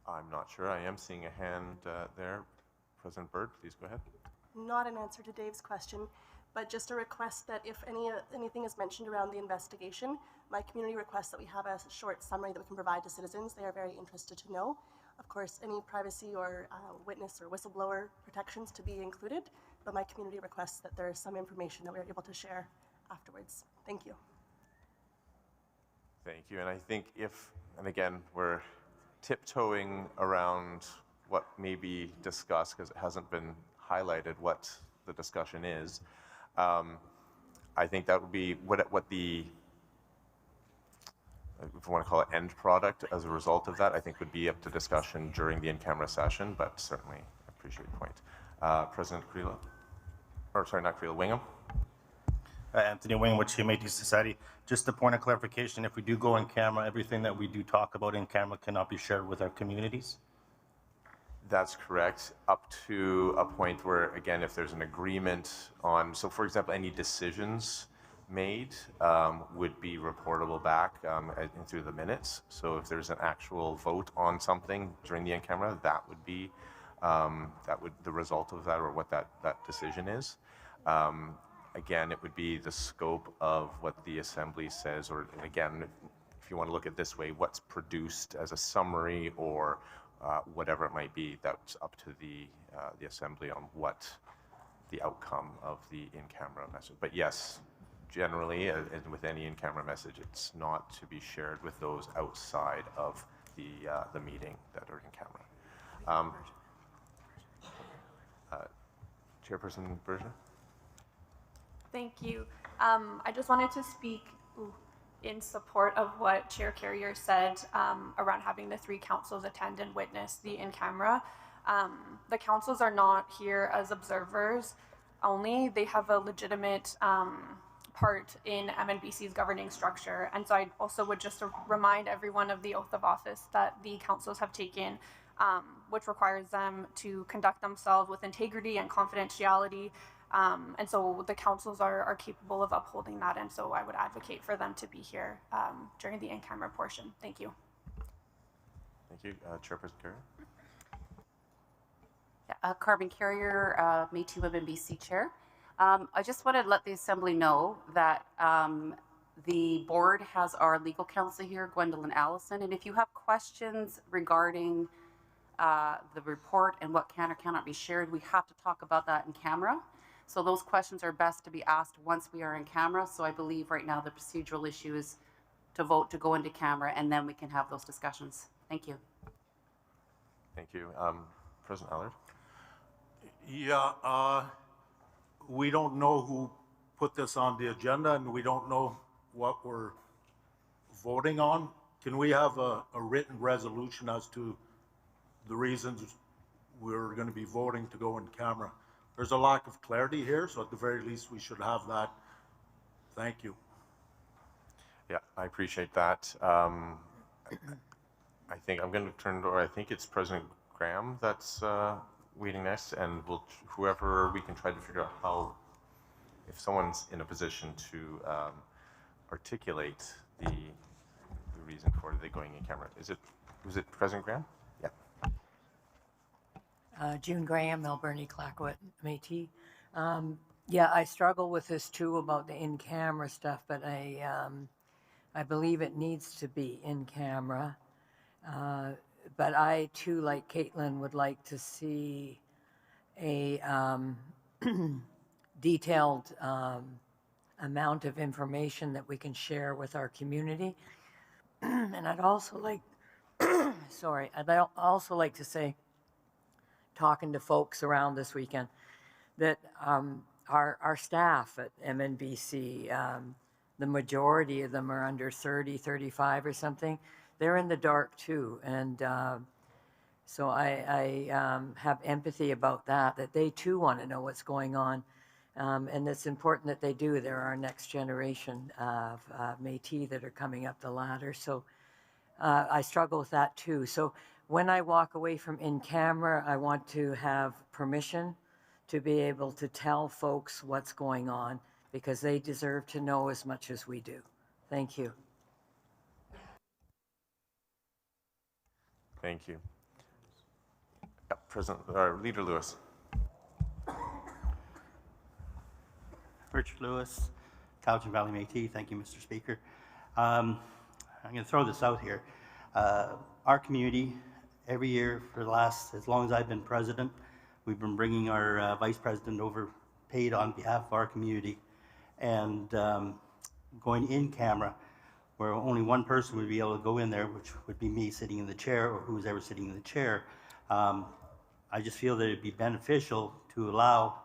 I'm not sure. I am seeing a hand there. President Bird, please go ahead. Not an answer to Dave's question, but just a request that if anything is mentioned around the investigation, my community requests that we have a short summary that we can provide to citizens. They are very interested to know. Of course, any privacy or witness or whistleblower protections to be included, but my community requests that there is some information that we're able to share afterwards. Thank you. Thank you. And I think and again, we're tiptoeing around what may be discussed because it hasn't been highlighted what the discussion is. I think that would be what the, if you want to call it end product as a result of that, I think would be up to discussion during the in-camera session, but certainly I appreciate your point. President Creel, or sorry, not Creel, Wingham. Anthony Wing with Métis Society. Just a point of clarification, if we do go in camera, everything that we do talk about in camera cannot be shared with our communities? That's correct, up to a point where, again, if there's an agreement on, so for example, any decisions made would be reportable back through the minutes. So if there's an actual vote on something during the in-camera, that would be the result of that or what that decision is. Again, it would be the scope of what the assembly says, or again, if you want to look at it this way, what's produced as a summary or whatever it might be, that's up to the assembly on what the outcome of the in-camera message. But yes, generally, and with any in-camera message, it's not to be shared with those outside of the meeting that are in camera. Chairperson Berger? Thank you. I just wanted to speak in support of what Chair Carrier said around having the 3 councils attend and witness the in-camera. The councils are not here as observers only. They have a legitimate part in MNBC's governing structure. And so I also would just remind everyone of the oath of office that the councils have taken, which requires them to conduct themselves with integrity and confidentiality. And so the councils are capable of upholding that. And so I would advocate for them to be here during the in-camera portion. Thank you. Thank you. Chairperson Carrier? Carmen Carrier, Métis Women BC Chair. I just want to let the Assembly know that the board has our legal counsel here, Gwendolyn Allison, and if you have questions regarding the report and what can or cannot be shared, we have to talk about that in camera. So those questions are best to be asked once we are in camera. So I believe right now the procedural issue is to vote to go into camera, and then we can have those discussions. Thank you. Thank you. President Allard? Yeah, we don't know who put this on the agenda, and we don't know what we're voting on. Can we have a written resolution as to the reasons we're going to be voting to go in camera? There's a lack of clarity here, so at the very least we should have that. Thank you. Yeah, I appreciate that. I think I'm going to turn to, or I think it's President Graham that's waiting next, and whoever we can try to figure out how, if someone's in a position to articulate the reason for they going in camera. Was it President Graham? Yeah. June Graham, Melbourne, Clackwood, Métis. Yeah, I struggle with this too about the in-camera stuff, but I believe it needs to be in camera. But I too, like Caitlin, would like to see a detailed amount of information that we can share with our community. And I'd also like, I'd also like to say, talking to folks around this weekend, that our staff at MNBC, the majority of them are under 30, 35 or something. They're in the dark too. And so I have empathy about that they too want to know what's going on. And it's important that they do. They're our next generation of Métis that are coming up the ladder. So I struggle with that too. So when I walk away from in camera, I want to have permission to be able to tell folks what's going on, because they deserve to know as much as we do. Thank you. Thank you. Leader Lewis. Richard Lewis, Cowichan Valley Métis. Thank you, Mr. Speaker. I'm going to throw this out here. Our community, every year for the last, as long as I've been president, we've been bringing our vice president over, paid on behalf of our community, and going in camera, where only one person would be able to go in there, which would be me sitting in the chair, or who's ever sitting in the chair. I just feel that it'd be beneficial to allow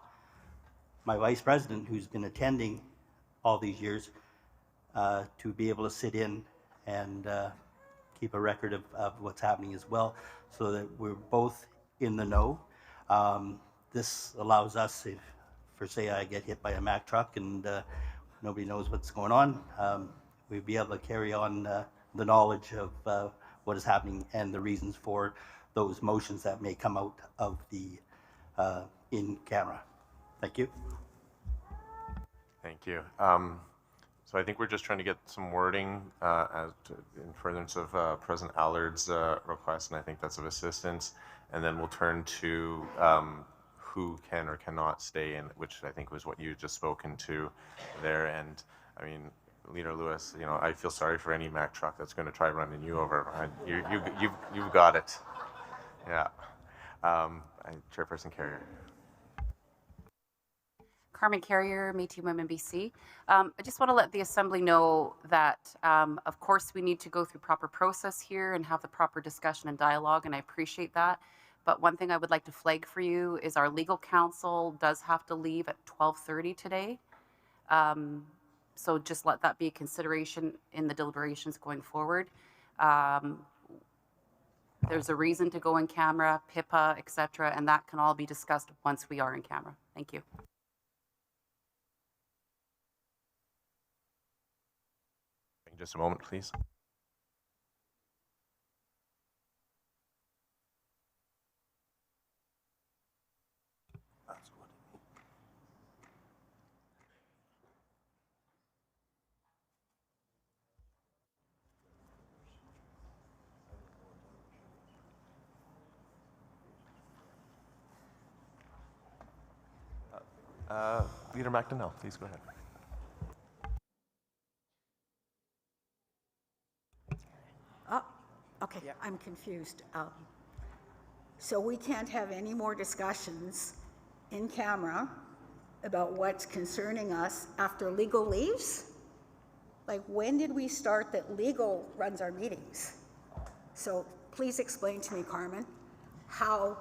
my vice president, who's been attending all these years, to be able to sit in and keep a record of what's happening as well, so that we're both in the know. This allows us, if, for say I get hit by a Mack truck and nobody knows what's going on, we'd be able to carry on the knowledge of what is happening and the reasons for those motions that may come out of the in camera. Thank you. Thank you. So I think we're just trying to get some wording in furtherance of President Allard's request, and I think that's of assistance. And then we'll turn to who can or cannot stay in, which I think was what you just spoken to there. And I mean, Leader Lewis, you know, I feel sorry for any Mack truck that's going to try running you over. You've got it. Yeah. Chairperson Carrier. Carmen Carrier, Métis Women BC. I just want to let the Assembly know that, of course, we need to go through proper process here and have the proper discussion and dialogue, and I appreciate that. But one thing I would like to flag for you is our legal counsel does have to leave at 12:30 today. So just let that be a consideration in the deliberations going forward. There's a reason to go in camera, PIPA, etc., and that can all be discussed once we are in camera. Thank you. Just a moment, please. Leader McDonnell, please go ahead. Oh, okay, I'm confused. So we can't have any more discussions in camera about what's concerning us after legal leaves? Like, when did we start that legal runs our meetings? So please explain to me, Carmen, how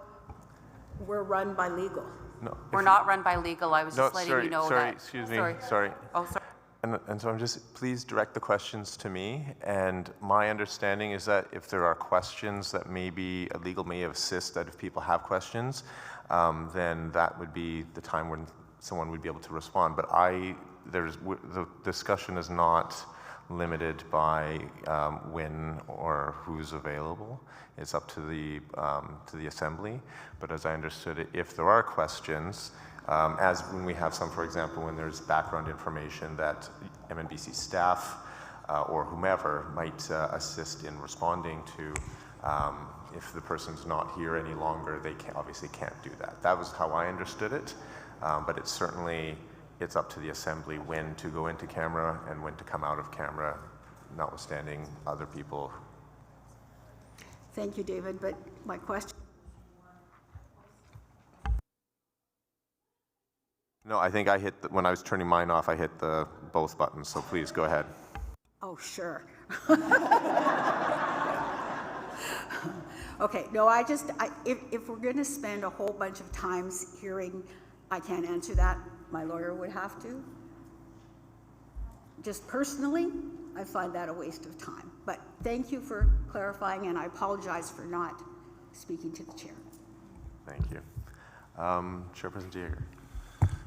we're run by legal. No, We're not run by legal. I was no, just letting you know sorry, that. excuse me, Sorry. sorry. Oh, sorry. And so I'm just, please direct the questions to me. And my understanding is that if there are questions that maybe a legal may assist, that if people have questions, then that would be the time when someone would be able to respond. But the discussion is not limited by when or who's available. It's up to the Assembly. But as I understood it, if there are questions, as when we have some, for example, when there's background information that MNBC staff or whomever might assist in responding to, if the person's not here any longer, they obviously can't do that. That was how I understood it, but it's up to the Assembly when to go into camera and when to come out of camera, notwithstanding other people. Thank you, David, but my question. No, I think when I was turning mine off, I hit both buttons, so please go ahead. Oh, sure. Okay, no, if we're going to spend a whole bunch of times hearing, I can't answer that, my lawyer would have to. Just personally, I find that a waste of time. But thank you for clarifying, and I apologize for not speaking to the chair. Thank you. Chairperson Jaeger.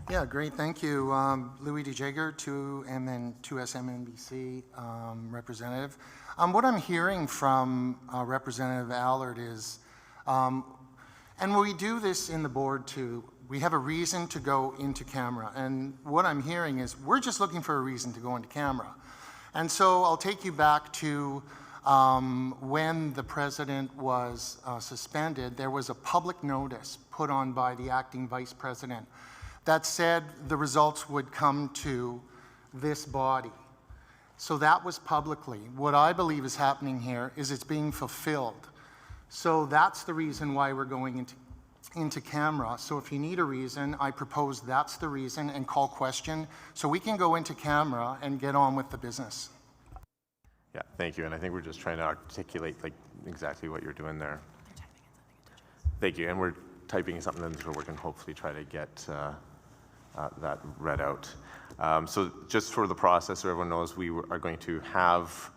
Yeah, great, thank you. Louis DeJager, 2 and then 2SMNBC representative. What I'm hearing from Representative Allard is, and we do this in the board too, we have a reason to go into camera. And what I'm hearing is we're just looking for a reason to go into camera. And so I'll take you back to when the president was suspended, there was a public notice put on by the acting vice president that said the results would come to this body. So that was publicly. What I believe is happening here is it's being fulfilled. So that's the reason why we're going into camera. So if you need a reason, I propose that's the reason and call question so we can go into camera and get on with the business. Yeah, thank you. And I think we're just trying to articulate exactly what you're doing there. Thank you. And we're typing something in so we can hopefully try to get that read out. So just for the process, so everyone knows, we are going to have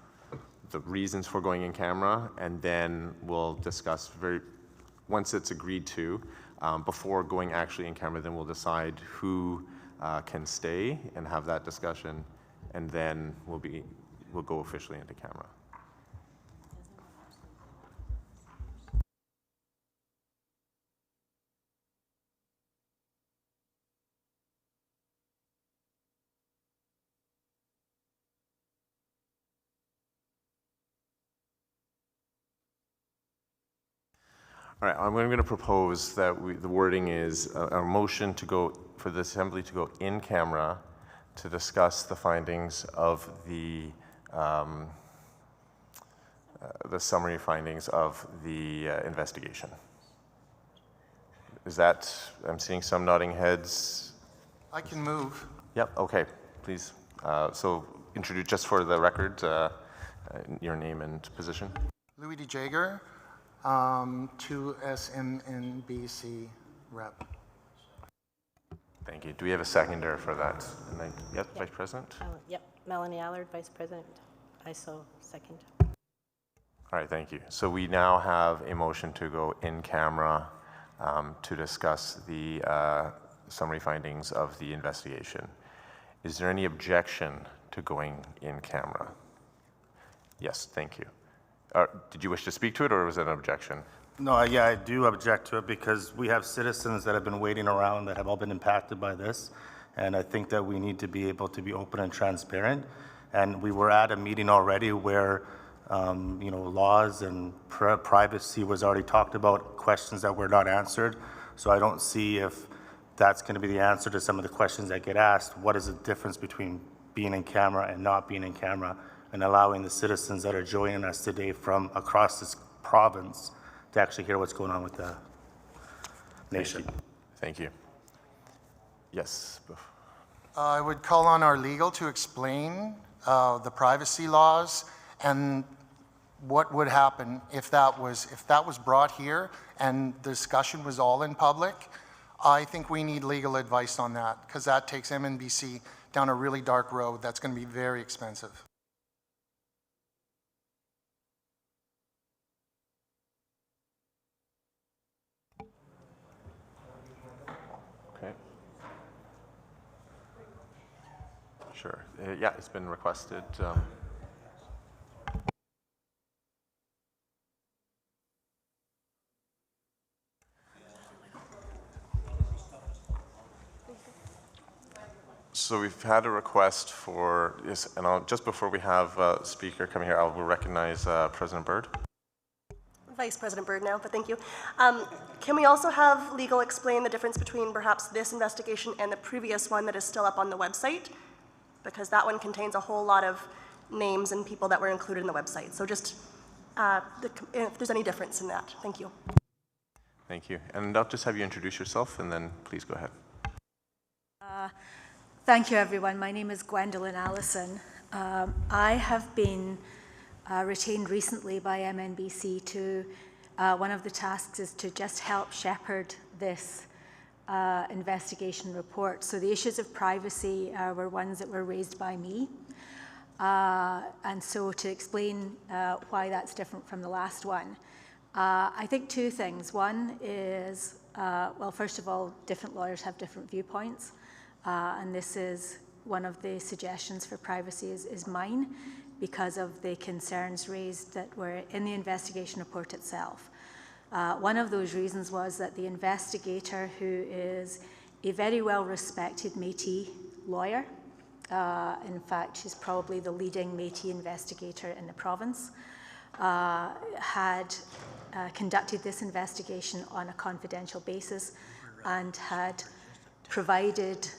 the reasons for going in camera, and then we'll discuss once it's agreed to, before going actually in camera, then we'll decide who can stay and have that discussion, and then we'll go officially into camera. All right, I'm going to propose that the wording is a motion to go, for the Assembly to go in camera to discuss the findings of the summary findings of the investigation. Is that, I'm seeing some nodding heads. I can move. Yep, okay, please. So introduce, just for the record, your name and position. Louis D. Jager, 2SMNBC rep. Thank you. Do we have a seconder for that? Yep, Vice President? Yep, Melanie Allard, Vice President. I so second. All right, thank you. So we now have a motion to go in camera to discuss the summary findings of the investigation. Is there any objection to going in camera? Yes, thank you. Did you wish to speak to it, or was it an objection? No, yeah, I do object to it because we have citizens that have been waiting around that have all been impacted by this. And I think that we need to be able to be open and transparent. And we were at a meeting already where, you know, laws and privacy was already talked about, questions that were not answered. So I don't see if that's going to be the answer to some of the questions that get asked. What is the difference between being in camera and not being in camera, and allowing the citizens that are joining us today from across this province to actually hear what's going on with the nation. Thank you. Yes. I would call on our legal to explain the privacy laws and what would happen if that was brought here and the discussion was all in public. I think we need legal advice on that, because that takes MNBC down a really dark road that's going to be very expensive. Okay. Sure. Yeah, it's been requested. So we've had a request for, yes, and just before we have a speaker coming here, I will recognize President Byrd. Vice President Byrd now, but thank you. Can we also have legal explain the difference between perhaps this investigation and the previous one that is still up on the website? Because that one contains a whole lot of names and people that were included in the website. So just if there's any difference in that. Thank you. Thank you. And I'll just have you introduce yourself, and then please go ahead. Thank you, everyone. My name is Gwendolyn Allison. I have been retained recently by MNBC to, one of the tasks is to just help shepherd this investigation report. So the issues of privacy were ones that were raised by me. And so to explain why that's different from the last one, I think two things. One is, well, first of all, different lawyers have different viewpoints. And this is one of the suggestions for privacy is mine, because of the concerns raised that were in the investigation report itself. One of those reasons was that the investigator, who is a very well-respected Métis lawyer, in fact, she's probably the leading Métis investigator in the province, had conducted this investigation on a confidential basis and had provided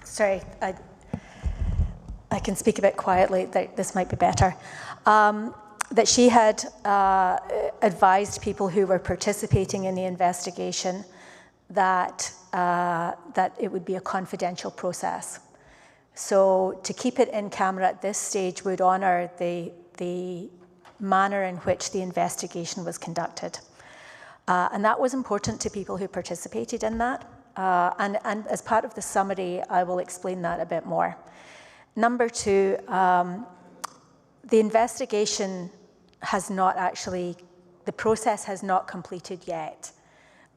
sorry, I can speak a bit quietly, this might be better. That she had advised people who were participating in the investigation that, that it would be a confidential process. So to keep it in camera at this stage would honour the manner in which the investigation was conducted. And that was important to people who participated in that. And as part of the summary, I will explain that a bit more. Number two, the investigation has not actually, the process has not completed yet.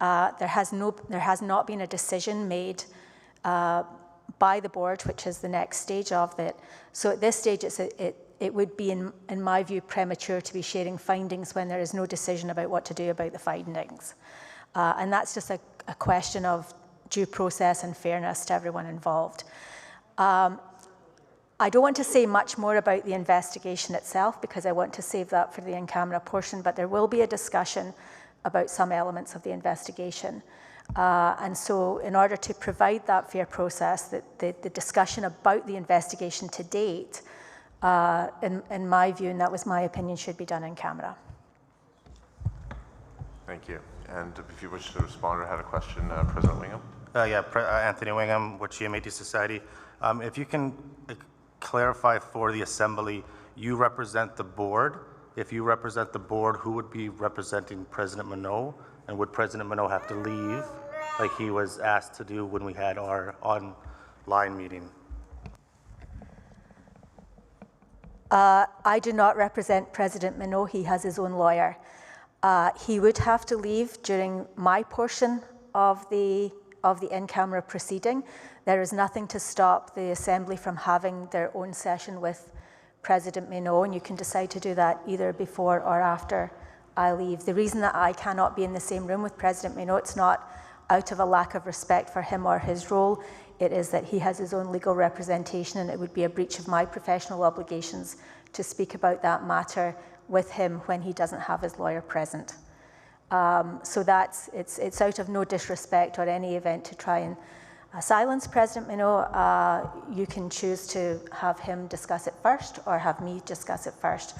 There has not been a decision made by the board, which is the next stage of it. So at this stage, it would be, in my view, premature to be sharing findings when there is no decision about what to do about the findings. And that's just a question of due process and fairness to everyone involved. I don't want to say much more about the investigation itself because I want to save that for the in-camera portion, but there will be a discussion about some elements of the investigation. And so in order to provide that fair process, the discussion about the investigation to date, in my view, and that was my opinion, should be done in camera. Thank you. And if you wish to respond or had a question, President Wingham? Anthony Wingham with GMAT Society. If you can clarify for the Assembly, you represent the board. If you represent the board, who would be representing President Minot? And would President Minot have to leave like he was asked to do when we had our online meeting? I do not represent President Minot. He has his own lawyer. He would have to leave during my portion of the in-camera proceeding. There is nothing to stop the Assembly from having their own session with President Minot, and you can decide to do that either before or after I leave. The reason that I cannot be in the same room with President Minot, it's not out of a lack of respect for him or his role. It is that he has his own legal representation, and it would be a breach of my professional obligations to speak about that matter with him when he doesn't have his lawyer present. So it's out of no disrespect or any event to try and silence President Minot. You can choose to have him discuss it first or have me discuss it first.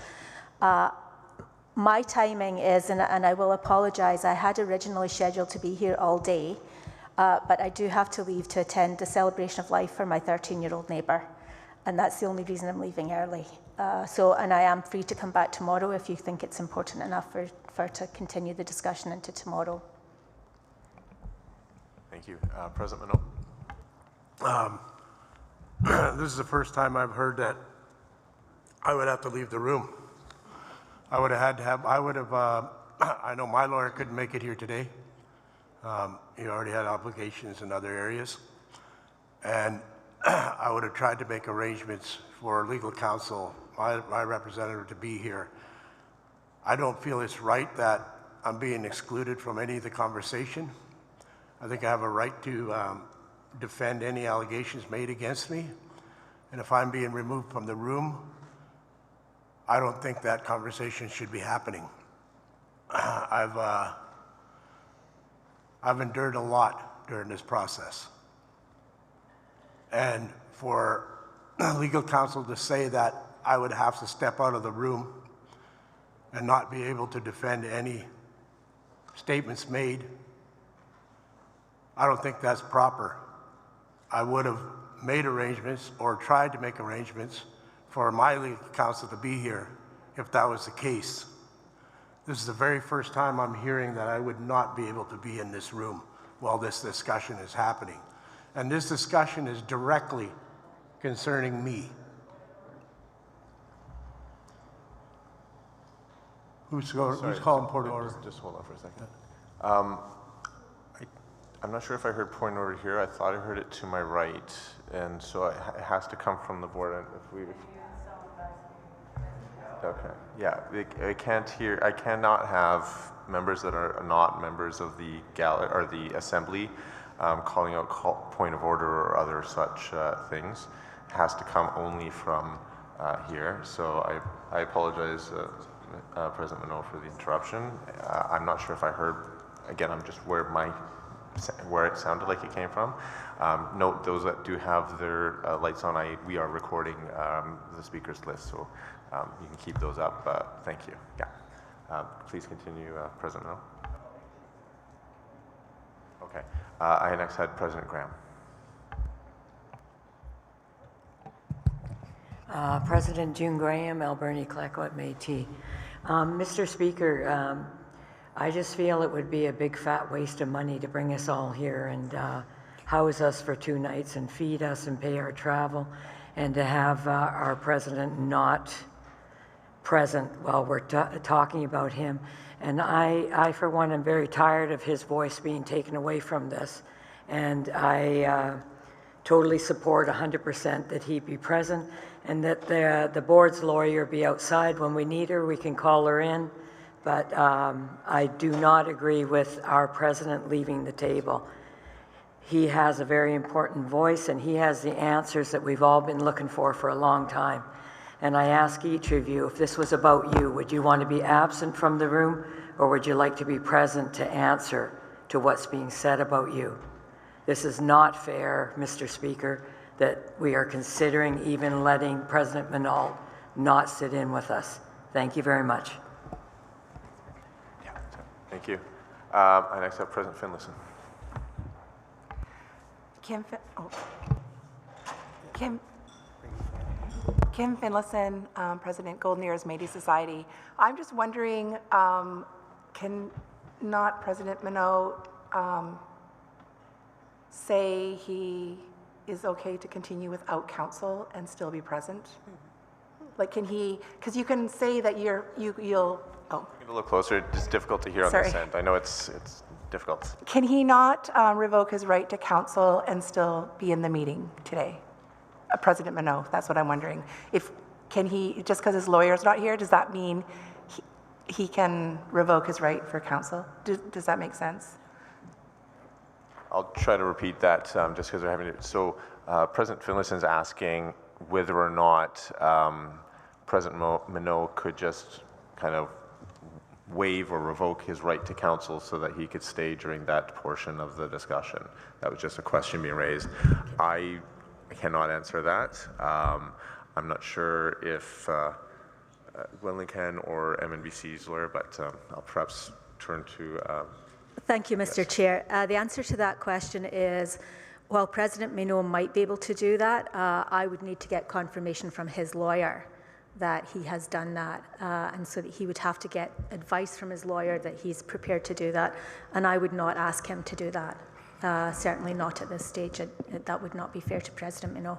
My timing is, and I will apologize, I had originally scheduled to be here all day, but I do have to leave to attend the celebration of life for my 13-year-old neighbour, and that's the only reason I'm leaving early. And I am free to come back tomorrow if you think it's important enough for to continue the discussion into tomorrow. Thank you. President Minot? This is the first time I've heard that I would have to leave the room. I know my lawyer couldn't make it here today. He already had obligations in other areas. And I would have tried to make arrangements for legal counsel, my representative, to be here. I don't feel it's right that I'm being excluded from any of the conversation. I think I have a right to defend any allegations made against me. And if I'm being removed from the room, I don't think that conversation should be happening. I've endured a lot during this process. And for legal counsel to say that I would have to step out of the room and not be able to defend any statements made, I don't think that's proper. I would have made arrangements or tried to make arrangements for my legal counsel to be here if that was the case. This is the very first time I'm hearing that I would not be able to be in this room while this discussion is happening. And this discussion is directly concerning me. Who's calling point of order? Just hold on for a second. I'm not sure if I heard point of order here. I thought I heard it to my right, and so it has to come from the board. Okay, yeah, I can't hear. I cannot have members that are not members of the gallery or the assembly calling out point of order or other such things. It has to come only from here. So I apologize, President Minot, for the interruption. I'm not sure if I heard. Again, I'm just where it sounded like it came from. Note those that do have their lights on. We are recording the speakers list, so you can keep those up. Thank you. Yeah. Please continue, President Minot. Okay. I next had President Graham. President June Graham, Alberni Clackawas Métis. Mr. Speaker, I just feel it would be a big fat waste of money to bring us all here and house us for 2 nights and feed us and pay our travel, and to have our president not present while we're talking about him. And I, for one, am very tired of his voice being taken away from this. And I totally support 100% that he be present, and that the board's lawyer be outside. When we need her, we can call her in. But I do not agree with our president leaving the table. He has a very important voice, and he has the answers that we've all been looking for a long time. And I ask each of you, if this was about you, would you want to be absent from the room, or would you like to be present to answer to what's being said about you? This is not fair, Mr. Speaker, that we are considering even letting President Minot not sit in with us. Thank you very much. Thank you. I next have President Finlayson. Kim Finlayson, President Golden Ears Métis Society. I'm just wondering, can not President Minot say he is okay to continue without counsel and still be present? Like, can he, because you can say that you'll, Get a little closer. It's difficult to hear on this end. I know it's difficult. Can he not revoke his right to counsel and still be in the meeting today? President Minot, that's what I'm wondering. Can he, just because his lawyer's not here, does that mean he can revoke his right for counsel? Does that make sense? I'll try to repeat that just because we're having it. So President Finlayson's asking whether or not President Minot could just kind of waive or revoke his right to counsel so that he could stay during that portion of the discussion. That was just a question being raised. I cannot answer that. I'm not sure if Gwendolyn can or MNBC's lawyer, but I'll perhaps turn to... Thank you, Mr. Chair. The answer to that question is, while President Minot might be able to do that, I would need to get confirmation from his lawyer that he has done that, and so that he would have to get advice from his lawyer that he's prepared to do that, and I would not ask him to do that. Certainly not at this stage. That would not be fair to President Minot.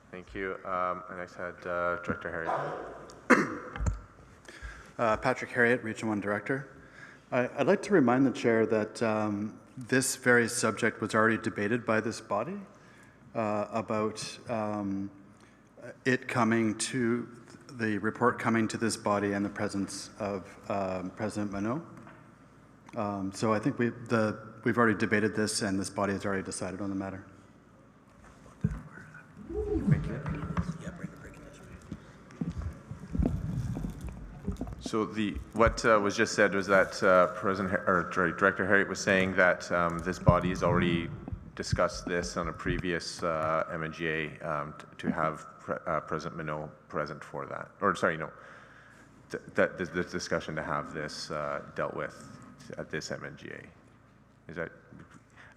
Thank you. I next had Director Harriet. Patrick Harriet, Region 1 Director. I'd like to remind the Chair that this very subject was already debated by this body about it coming to, the report coming to this body in the presence of President Minot. So I think we've already debated this, and this body has already decided on the matter. Thank you. So what was just said was that Director Harriet was saying that this body has already discussed this on a previous MNGA to have President Minot present for that. Or sorry, no, that this discussion to have this dealt with at this MNGA. Is that,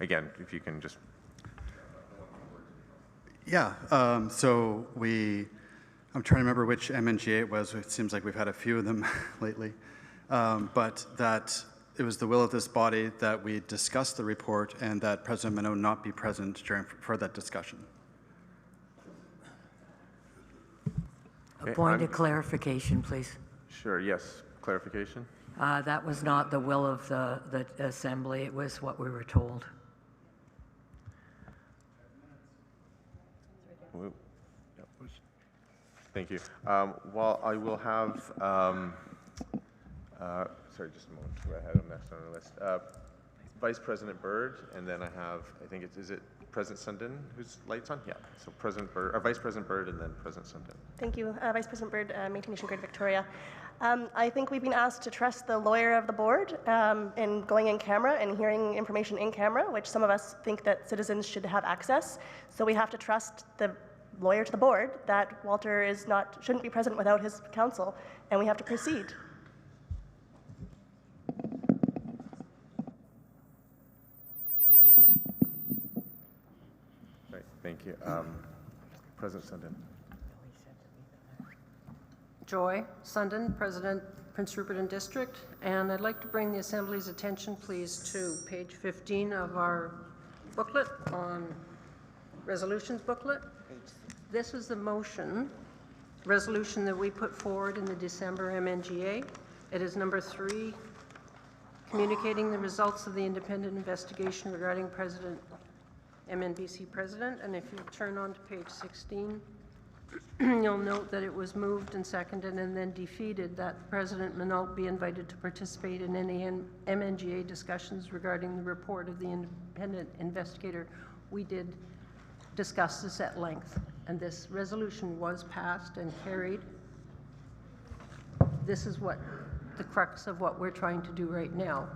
again, if you can just... Yeah, so I'm trying to remember which MNGA it was. It seems like we've had a few of them lately. But that it was the will of this body that we discuss the report and that President Minot not be present for that discussion. A point of clarification, please. Sure, yes. Clarification? That was not the will of the Assembly. It was what we were told. Thank you. Well, I will have, sorry, just a moment. I had him next on our list. Vice President Byrd, and then I have, I think is it President Sundin whose light's on? Yeah. So President Byrd, or Vice President Byrd, and then President Sundin. Thank you, Vice President Byrd, Métis Nation Greater Victoria. I think we've been asked to trust the lawyer of the board in going in camera and hearing information in camera, which some of us think that citizens should have access. So we have to trust the lawyer to the board that Walter shouldn't be present without his counsel, and we have to proceed. Right, thank you. President Sundin. Joy Sundin, President, Prince Rupert and District, and I'd like to bring the Assembly's attention, please, to page 15 of our booklet, on resolutions booklet. This was the resolution that we put forward in the December MNGA. It is number 3, communicating the results of the independent investigation regarding MNBC President, and if you turn on to page 16, you'll note that it was moved and seconded and then defeated that President Minot be invited to participate in any MNGA discussions regarding the report of the independent investigator. We did discuss this at length, and this resolution was passed and carried. This is what the crux of what we're trying to do right now.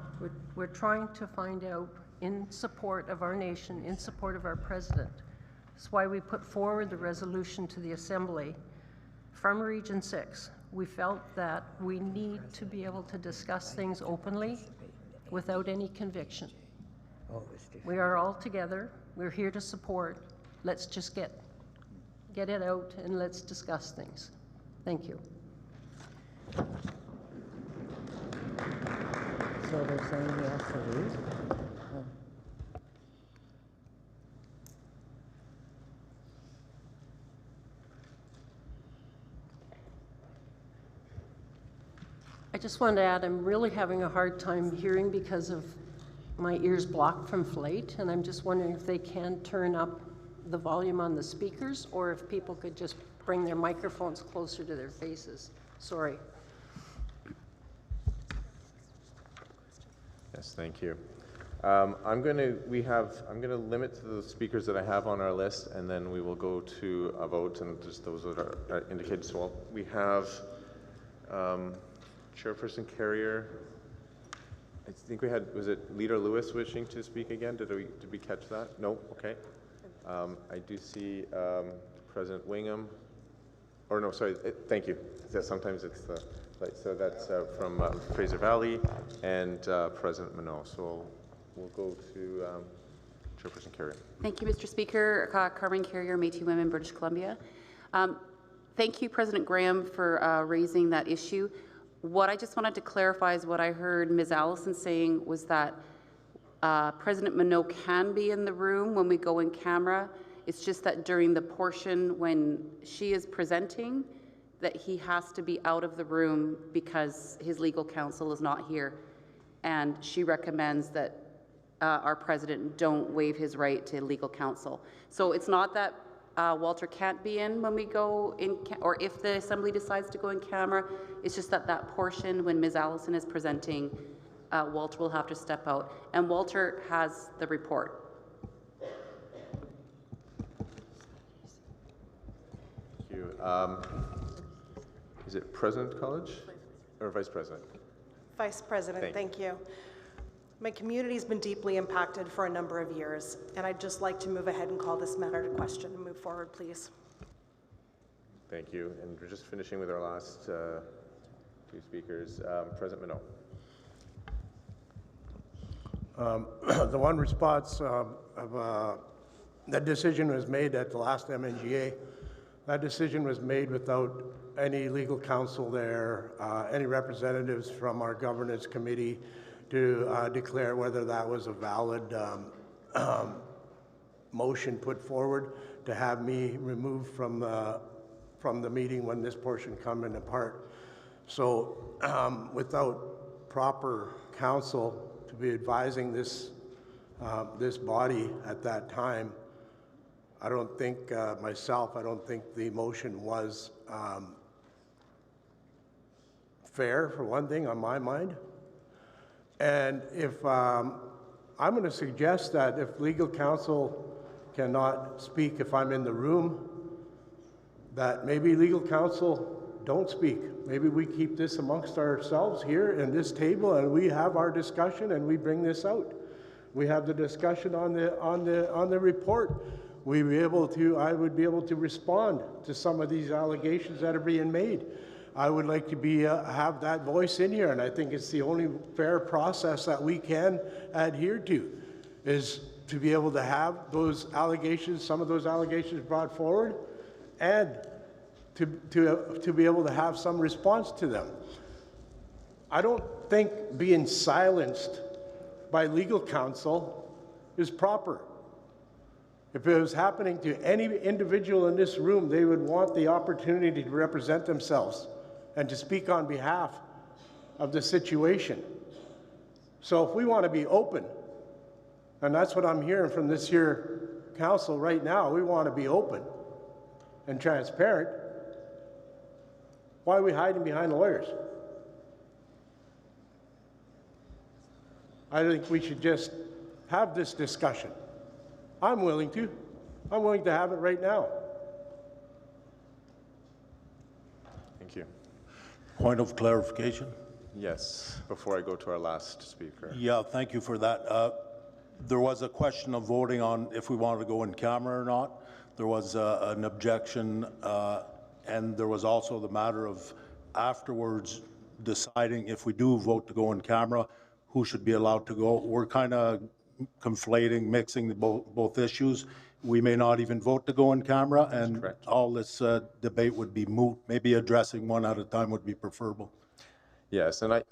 We're trying to find out, in support of our nation, in support of our president. That's why we put forward the resolution to the Assembly from Region 6. We felt that we need to be able to discuss things openly without any conviction. We are all together. We're here to support. Let's just get it out and let's discuss things. Thank you. So they're saying he has to leave? I just wanted to add, I'm really having a hard time hearing because of my ears blocked from flight, and I'm just wondering if they can turn up the volume on the speakers, or if people could just bring their microphones closer to their faces. Sorry. Yes, thank you. I'm going to limit to the speakers that I have on our list, and then we will go to a vote, and just those that are indicated. So we have Chairperson Carrier. I think we had, was it Leader Lewis wishing to speak again? Did we catch that? No? Okay. I do see President Wingham. Or no, sorry, thank you. Yeah, sometimes it's the, so that's from Fraser Valley and President Minot. So we'll go to Chairperson Carrier. Thank you, Mr. Speaker. Carmen Carrier, Métis Women, British Columbia. Thank you, President Graham, for raising that issue. What I just wanted to clarify is what I heard Ms. Allison saying was that President Minot can be in the room when we go in camera. It's just that during the portion when she is presenting, that he has to be out of the room because his legal counsel is not here. And she recommends that our president don't waive his right to legal counsel. So it's not that Walter can't be in when we go in, or if the Assembly decides to go in camera. It's just that that portion when Ms. Allison is presenting, Walter will have to step out. And Walter has the report. Thank you. Is it President College or Vice President? Vice President, thank you. My community has been deeply impacted for a number of years, and I'd just like to move ahead and call this matter to question and move forward, please. Thank you. And we're just finishing with our last two speakers. President Minot. The one response that decision was made at the last MNGA. That decision was made without any legal counsel there, any representatives from our governance committee to declare whether that was a valid motion put forward to have me removed from the meeting when this portion come in apart. So without proper counsel to be advising this body at that time, I don't think I don't think the motion was fair, for one thing, on my mind. And if I'm going to suggest that if legal counsel cannot speak if I'm in the room, that maybe legal counsel don't speak. Maybe we keep this amongst ourselves here in this table, and we have our discussion and we bring this out. We have the discussion on the report. I would be able to respond to some of these allegations that are being made. I would like to have that voice in here, and I think it's the only fair process that we can adhere to, is to be able to have those allegations, some of those allegations brought forward, and to be able to have some response to them. I don't think being silenced by legal counsel is proper. If it was happening to any individual in this room, they would want the opportunity to represent themselves and to speak on behalf of the situation. So if we want to be open, and that's what I'm hearing from this here council right now, we want to be open and transparent, why are we hiding behind the lawyers? I think we should just have this discussion. I'm willing to. I'm willing to have it right now. Thank you. Point of clarification? Yes, before I go to our last speaker. Yeah, thank you for that. There was a question of voting on if we wanted to go in camera or not. There was an objection, and there was also the matter of afterwards deciding if we do vote to go in camera, who should be allowed to go. We're kind of conflating, mixing both issues. We may not even vote to go in camera, and all this debate would be moot. Maybe addressing one at a time would be preferable. Yes, and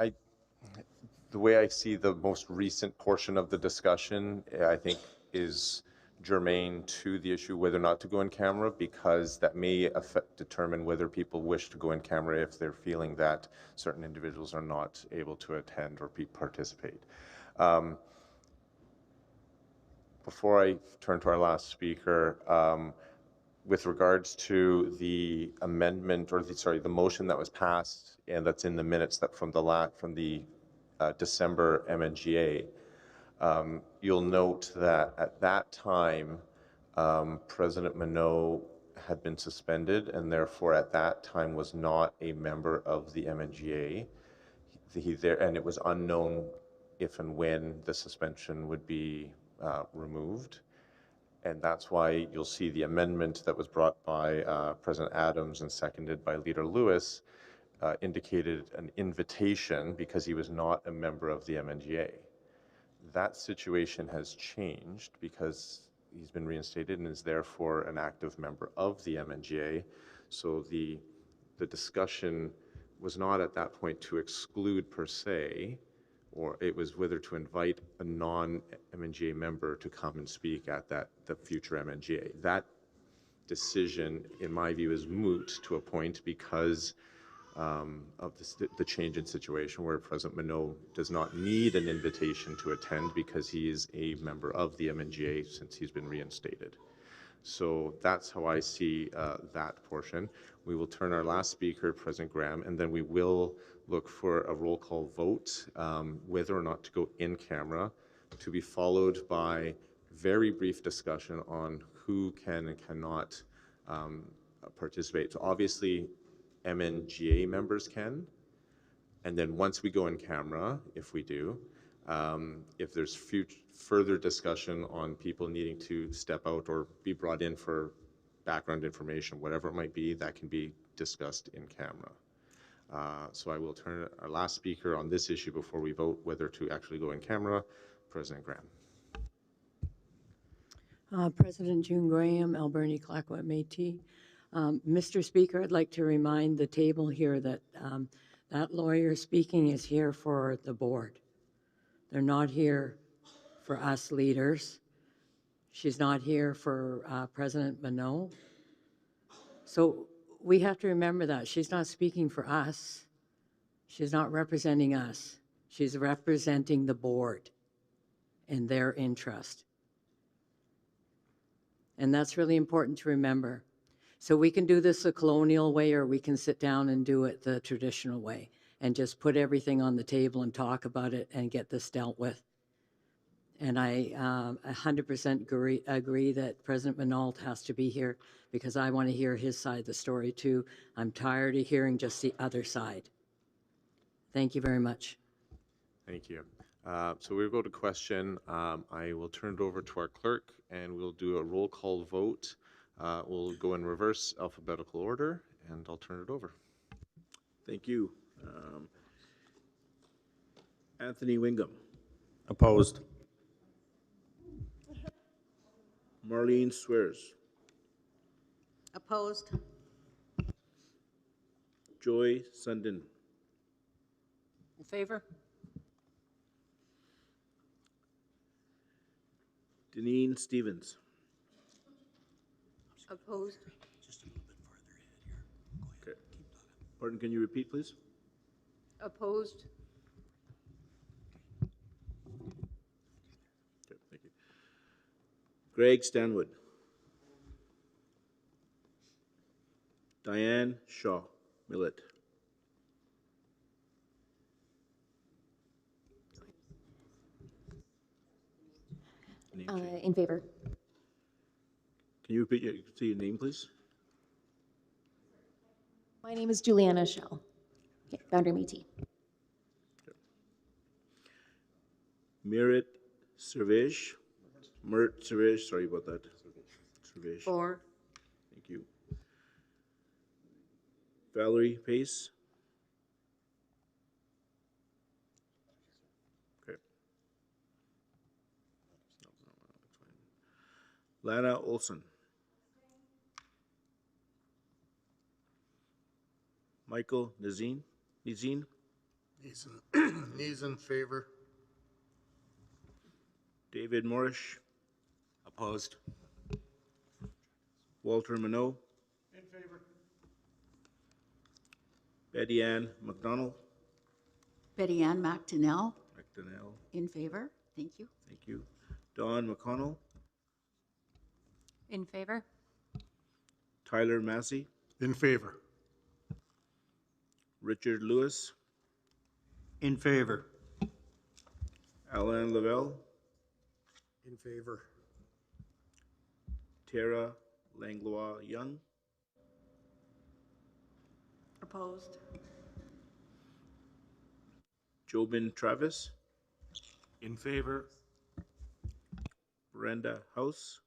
the way I see the most recent portion of the discussion, I think, is germane to the issue whether or not to go in camera, because that may determine whether people wish to go in camera if they're feeling that certain individuals are not able to attend or participate. Before I turn to our last speaker, with regards to the amendment, or the motion that was passed and that's in the minutes that from the December MNGA, you'll note that at that time, President Minot had been suspended and therefore at that time was not a member of the MNGA. And it was unknown if and when the suspension would be removed. And that's why you'll see the amendment that was brought by President Adams and seconded by Leader Lewis indicated an invitation because he was not a member of the MNGA. That situation has changed because he's been reinstated and is therefore an active member of the MNGA. So the discussion was not at that point to exclude per se, or it was whether to invite a non-MNGA member to come and speak at the future MNGA. That decision, in my view, is moot to a point because of the change in situation where President Minot does not need an invitation to attend because he is a member of the MNGA since he's been reinstated. So that's how I see that portion. We will turn our last speaker, President Graham, and then we will look for a roll call vote whether or not to go in camera, to be followed by very brief discussion on who can and cannot participate. So obviously, MNGA members can, and then once we go in camera, if we do, if there's further discussion on people needing to step out or be brought in for background information, whatever it might be, that can be discussed in camera. So I will turn our last speaker on this issue before we vote whether to actually go in camera, President Graham. President June Graham, Alberni Clackwood Métis. Mr. Speaker, I'd like to remind the table here that that lawyer speaking is here for the board. They're not here for us leaders. She's not here for President Minot. So we have to remember that. She's not speaking for us. She's not representing us. She's representing the board and their interest. And that's really important to remember. So we can do this the colonial way, or we can sit down and do it the traditional way and just put everything on the table and talk about it and get this dealt with. And I 100% agree that President Minot has to be here because I want to hear his side of the story too. I'm tired of hearing just the other side. Thank you very much. Thank you. So we'll go to question. I will turn it over to our clerk and we'll do a roll call vote. We'll go in reverse alphabetical order and I'll turn it over. Thank you. Anthony Wingham. Opposed. Marlene Swears. Opposed? Joy Sundin. In favor? Deneen Stevens. Opposed? Okay. Pardon, can you repeat, please? Opposed? Okay, thank you. Greg Stanwood. Diane Shaw Millet. In favor. Can you repeat say your name, please? My name is Juliana Shell. Okay, Boundary Métis. Merit Servage. Mert Servage, sorry about that. Servage. For. Thank you. Valerie Pace. Okay. Lana Olson. Michael Nazin. Nazin. He's in favor. David Morrish. Opposed. Walter Minot. In favor. Betty Ann McDonald. Betty Ann McDonnell. McDonnell. In favor. Thank you. Thank you. Don McConnell. In favor. Tyler Massey. In favor. Richard Lewis. In favor. Alan Lavelle. In favor. Tara Langlois Young. Opposed. Jobin Travis. In favor. Brenda House.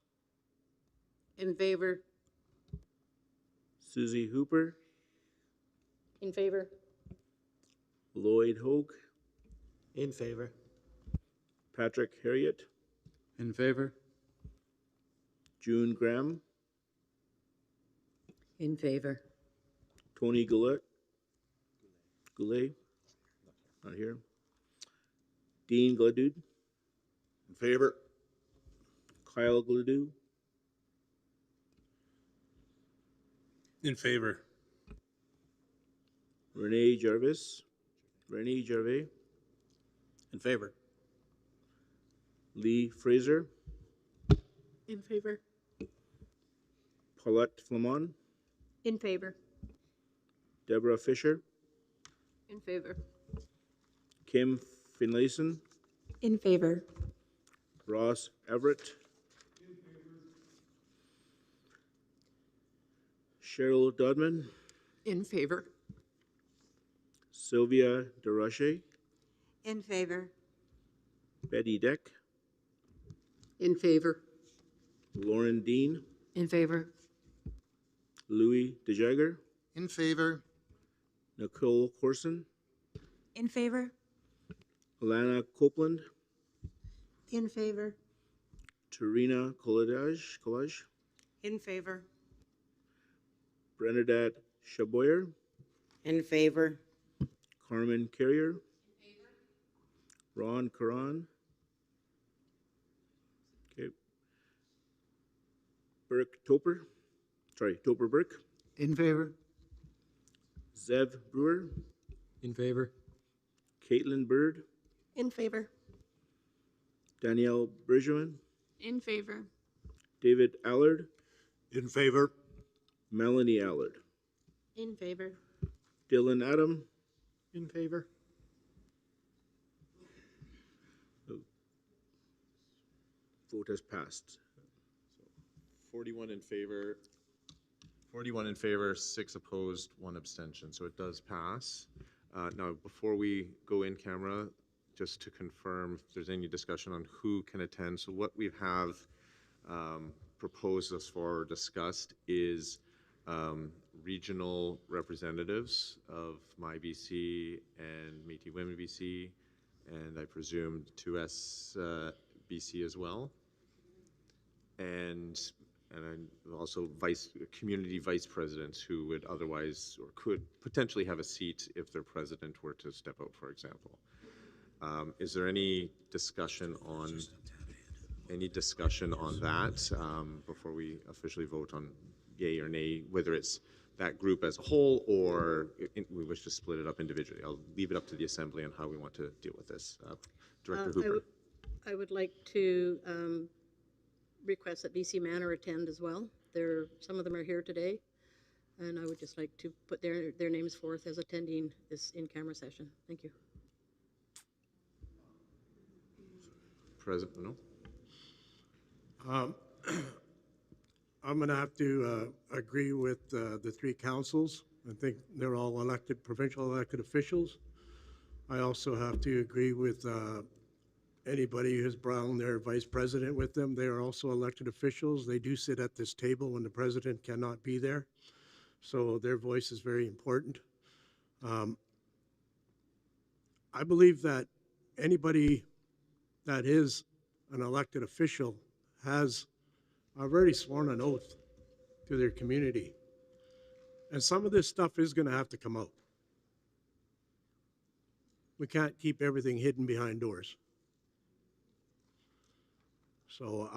In favor. Susie Hooper. In favor. Lloyd Hogue. In favor. Patrick Harriet. In favor. June Graham. In favor. Tony Goulet. Goulet. Not here. Dean Gladoud. In favor. Kyle Gladoud. In favor. Renee Jarvis. Renee Gervais. In favor. Lee Fraser. In favor. Paulette Flamon. In favor. Deborah Fisher. In favor. Kim Finlayson. In favor. Ross Everett. Cheryl Dodman. In favor. Sylvia DeRoche. In favor. Betty Deck. In favor. Lauren Dean. In favor. Louis DeJagger. In favor. Nicole Corson. In favor. Alana Copeland. In favor. Tarina Collage. In favor. Bernadette Chaboyer. In favor. Carmen Carrier. Ron Karan. Okay. Burke Toper. Sorry, Toper Burke. In favor. Zev Brewer. In favor. Caitlin Bird. In favor. Danielle Bridgman. In favor. David Allard. In favor. Melanie Allard. In favor. Dylan Adam. In favor. Vote has passed. 41 in favor, 6 opposed, 1 abstention, so it does pass. Now, before we go in camera, just to confirm if there's any discussion on who can attend. So what we have proposed thus far or discussed is regional representatives of MyBC and Métis Women BC, and I presume 2S BC as well. And also community vice presidents who would otherwise or could potentially have a seat if their president were to step out, for example. Is there any discussion on that before we officially vote on yay or nay, whether it's that group as a whole or we wish to split it up individually? I'll leave it up to the Assembly on how we want to deal with this. Director Hooper. I would like to request that BC Manor attend as well. Some of them are here today. and I would just like to put their names forth as attending this in-camera session. Thank you. President Minot? I'm going to have to agree with the three councils. I think they're all elected, provincial elected officials. I also have to agree with anybody who's brought their vice president with them. They are also elected officials. They do sit at this table when the president cannot be there. So their voice is very important. I believe that anybody that is an elected official has already sworn an oath to their community. And some of this stuff is going to have to come out. We can't keep everything hidden behind doors. So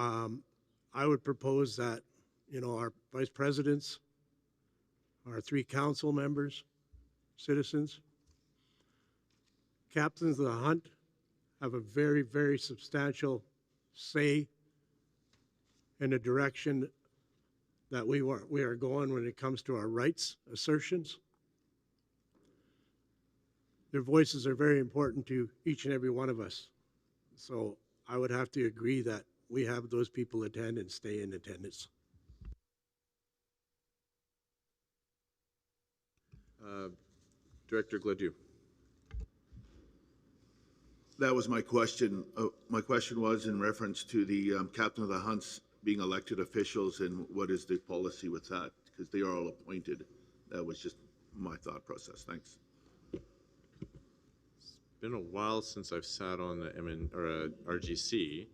I would propose that, you know, our vice presidents, our three council members, citizens, captains of the hunt have a very, very substantial say in the direction that we are going when it comes to our rights assertions. Their voices are very important to each and every one of us. So I would have to agree that we have those people attend and stay in attendance. Director Gladue. That was my question. My question was in reference to the captain of the hunts being elected officials, and what is the policy with that? Because they are all appointed. That was just my thought process. Thanks. It's been a while since I've sat on the RGC.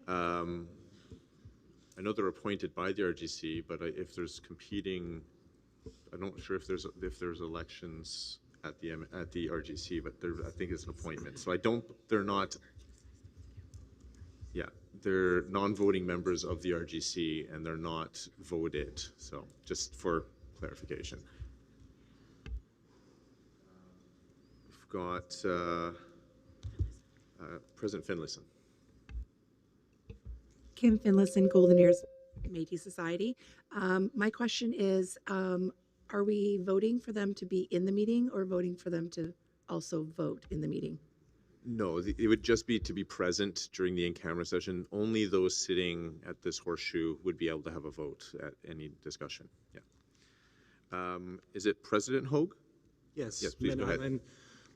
I know they're appointed by the RGC, but if there's competing, I'm not sure if there's elections at the RGC, but I think it's an appointment. So they're non-voting members of the RGC, and they're not voted. So just for clarification. We've got President Finlayson. Kim Finlayson, Golden Ears Métis Society. My question is, are we voting for them to be in the meeting or voting for them to also vote in the meeting? No, it would just be to be present during the in-camera session. Only those sitting at this horseshoe would be able to have a vote at any discussion. Yeah. Is it President Hogue? Yes. Yes, please go ahead.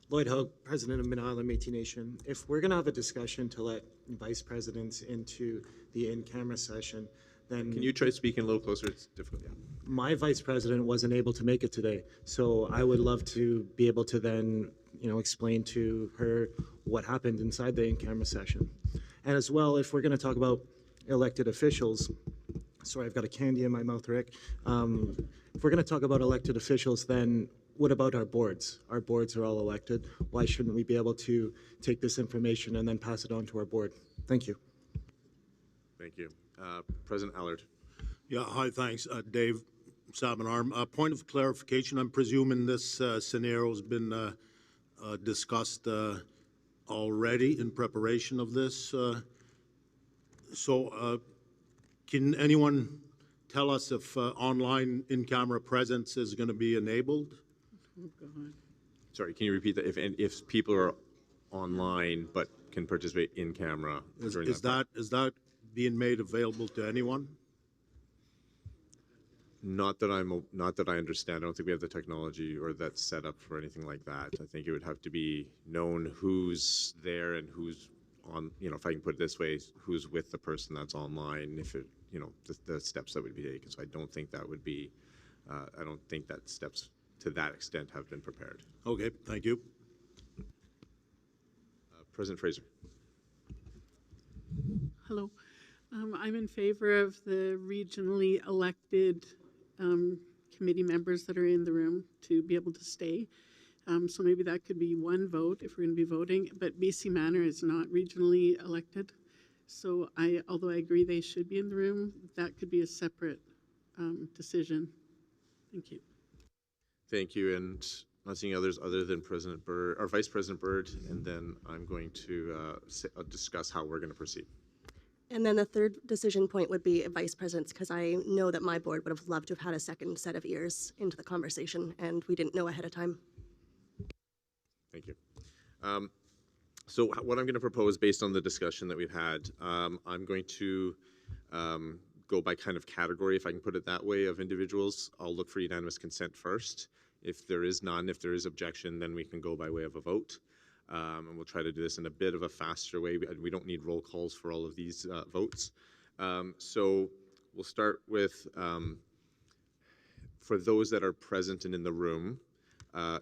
Lloyd Hogue, President of Mid-Island Métis Nation. If we're going to have a discussion to let vice presidents into the in-camera session, then... Can you try speaking a little closer? It's difficult, yeah. My vice president wasn't able to make it today, so I would love to be able to then, explain to her what happened inside the in-camera session. And as well, if we're going to talk about elected officials, sorry, I've got a candy in my mouth, Rick. If we're going to talk about elected officials, then what about our boards? Our boards are all elected. Why shouldn't we be able to take this information and then pass it on to our board? Thank you. Thank you. President Allard. Yeah, hi, thanks. Dave Sabanarm. Point of clarification, I'm presuming this scenario has been discussed already in preparation of this. So can anyone tell us if online in-camera presence is going to be enabled? Sorry, can you repeat that? If people are online but can participate in camera during Is that being made available to anyone? Not that I understand. I don't think we have the technology or that's set up for anything like that. I think it would have to be known who's there and who's on, if I can put it this way, who's with the person that's online, if it, the steps that would be taken. So I don't think that would be, I don't think that steps to that extent have been prepared. Okay, thank you. President Fraser. Hello. I'm in favor of the regionally elected committee members that are in the room to be able to stay. So maybe that could be one vote if we're going to be voting, but BC Manor is not regionally elected. So although I agree they should be in the room, that could be a separate decision. Thank you. Thank you. And not seeing others other than President Byrd or Vice President Byrd, and then I'm going to discuss how we're going to proceed. And then the third decision point would be vice presidents, because I know that my board would have loved to have had a second set of ears into the conversation, and we didn't know ahead of time. Thank you. So what I'm going to propose based on the discussion that we've had, I'm going to go by kind of category, if I can put it that way, of individuals. I'll look for unanimous consent first. If there is none, if there is objection, then we can go by way of a vote. And we'll try to do this in a bit of a faster way. We don't need roll calls for all of these votes. So we'll start with, for those that are present and in the room,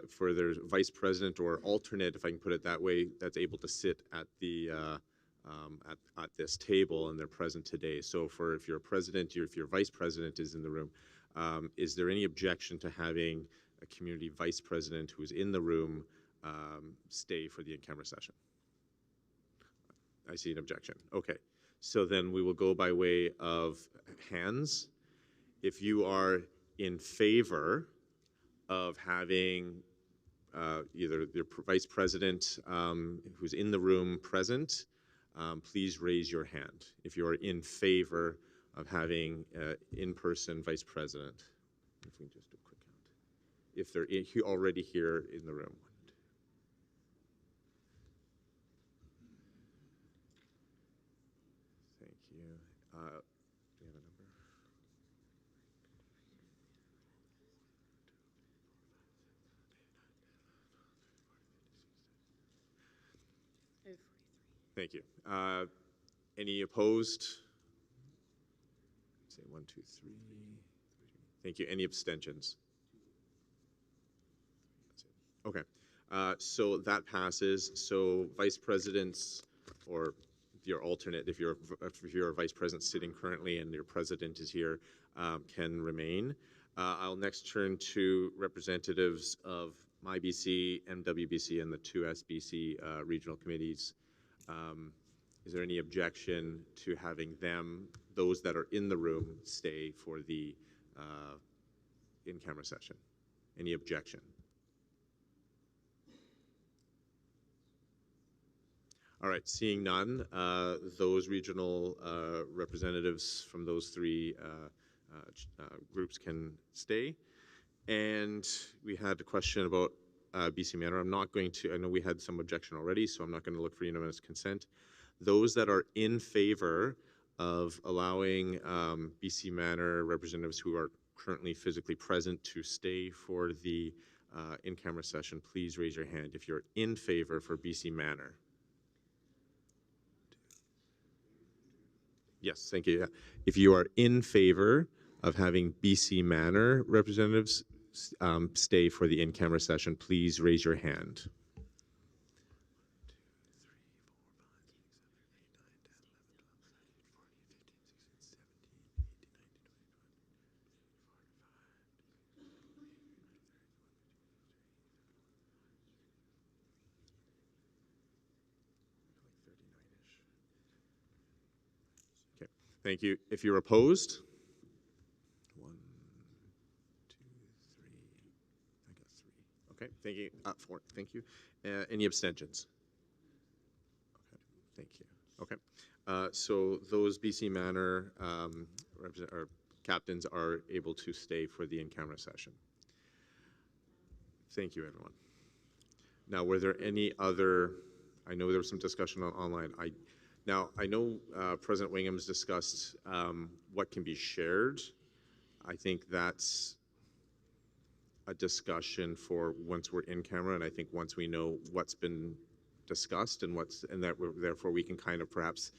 for their vice president or alternate, if I can put it that way, that's able to sit at the at this table and they're present today. So if you're a president or if your vice president is in the room, is there any objection to having a community vice president who is in the room stay for the in-camera session? I see an objection. Okay. So then we will go by way of hands. If you are in favor of having either the vice president who's in the room present, please raise your hand if you are in favor of having in-person vice president. If we can just do a quick count. If they're already here in the room. Thank you. Do you have a number? Thank you. Any opposed? Say 1, 2, 3. Thank you. Any abstentions? Okay. So that passes. So vice presidents, or your alternate, if you're a vice president sitting currently and your president is here, can remain. I'll next turn to representatives of MyBC, MWBC, and the 2 SBC regional committees. Is there any objection to having them, those that are in the room, stay for the in-camera session? Any objection? All right, seeing none, those regional representatives from those 3 groups can stay. And we had a question about BC Manor. I'm not going to, I know we had some objection already, so I'm not going to look for unanimous consent. Those that are in favor of allowing BC Manor representatives who are currently physically present to stay for the in-camera session, please raise your hand if you're in favor for BC Manor. Yes, thank you. If you are in favor of having BC Manor representatives stay for the in-camera session, please raise your hand. Okay, thank you. If you're opposed, 1, 2, 3. I got 3. Okay, thank you. 4. Thank you. Any abstentions? Okay, thank you. Okay, so those BC Manor or captains are able to stay for the in-camera session. Thank you, everyone. Now, were there any other? I know there was some discussion online. Now, I know President Wingham's discussed what can be shared. I think that's a discussion for once we're in camera, and I think once we know what's been discussed and therefore we can kind of perhaps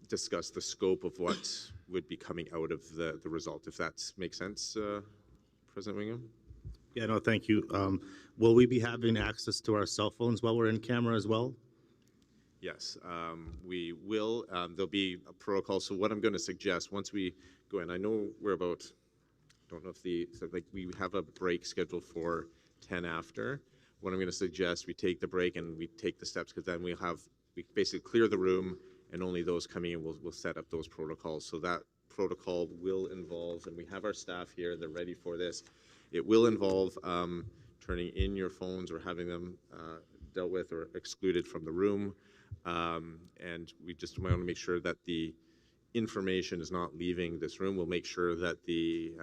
discuss the scope of what would be coming out of the result, if that makes sense, President Wingham? Yeah, no, thank you. Will we be having access to our cell phones while we're in camera as well? Yes, we will. There'll be a protocol. So what I'm going to suggest once we go in, I know we're about, I don't know if we have a break scheduled for 10 after. What I'm going to suggest, we take the break and we take the steps, because then we basically clear the room and only those coming in will set up those protocols. So that protocol will involve, and we have our staff here, they're ready for this. It will involve turning in your phones or having them dealt with or excluded from the room. And we just want to make sure that the information is not leaving this room. We'll make sure that the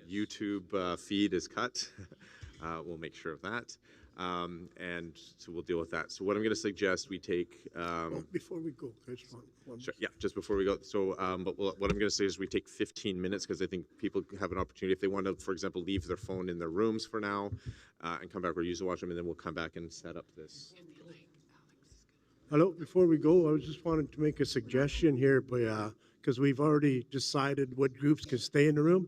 YouTube feed is cut. We'll make sure of that. And so we'll deal with that. So what I'm going to suggest we take... Before we go, I just want Sure, yeah, just before we go. So, but what I'm going to say is we take 15 minutes because I think people have an opportunity if they want to, for example, leave their phone in their rooms for now and come back or use the washroom, and then we'll come back and set up this. Hello, before we go, I just wanted to make a suggestion here, because we've already decided what groups can stay in the room.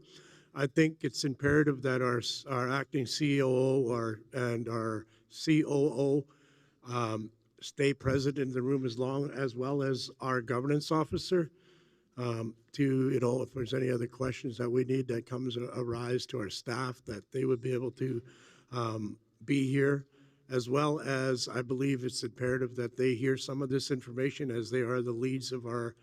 I think it's imperative that our acting COO and our COO stay present in the room as well as our governance officer to, if there's any other questions that we need that arise to our staff, that they would be able to be here, as well as I believe it's imperative that they hear some of this information as they are the leads of our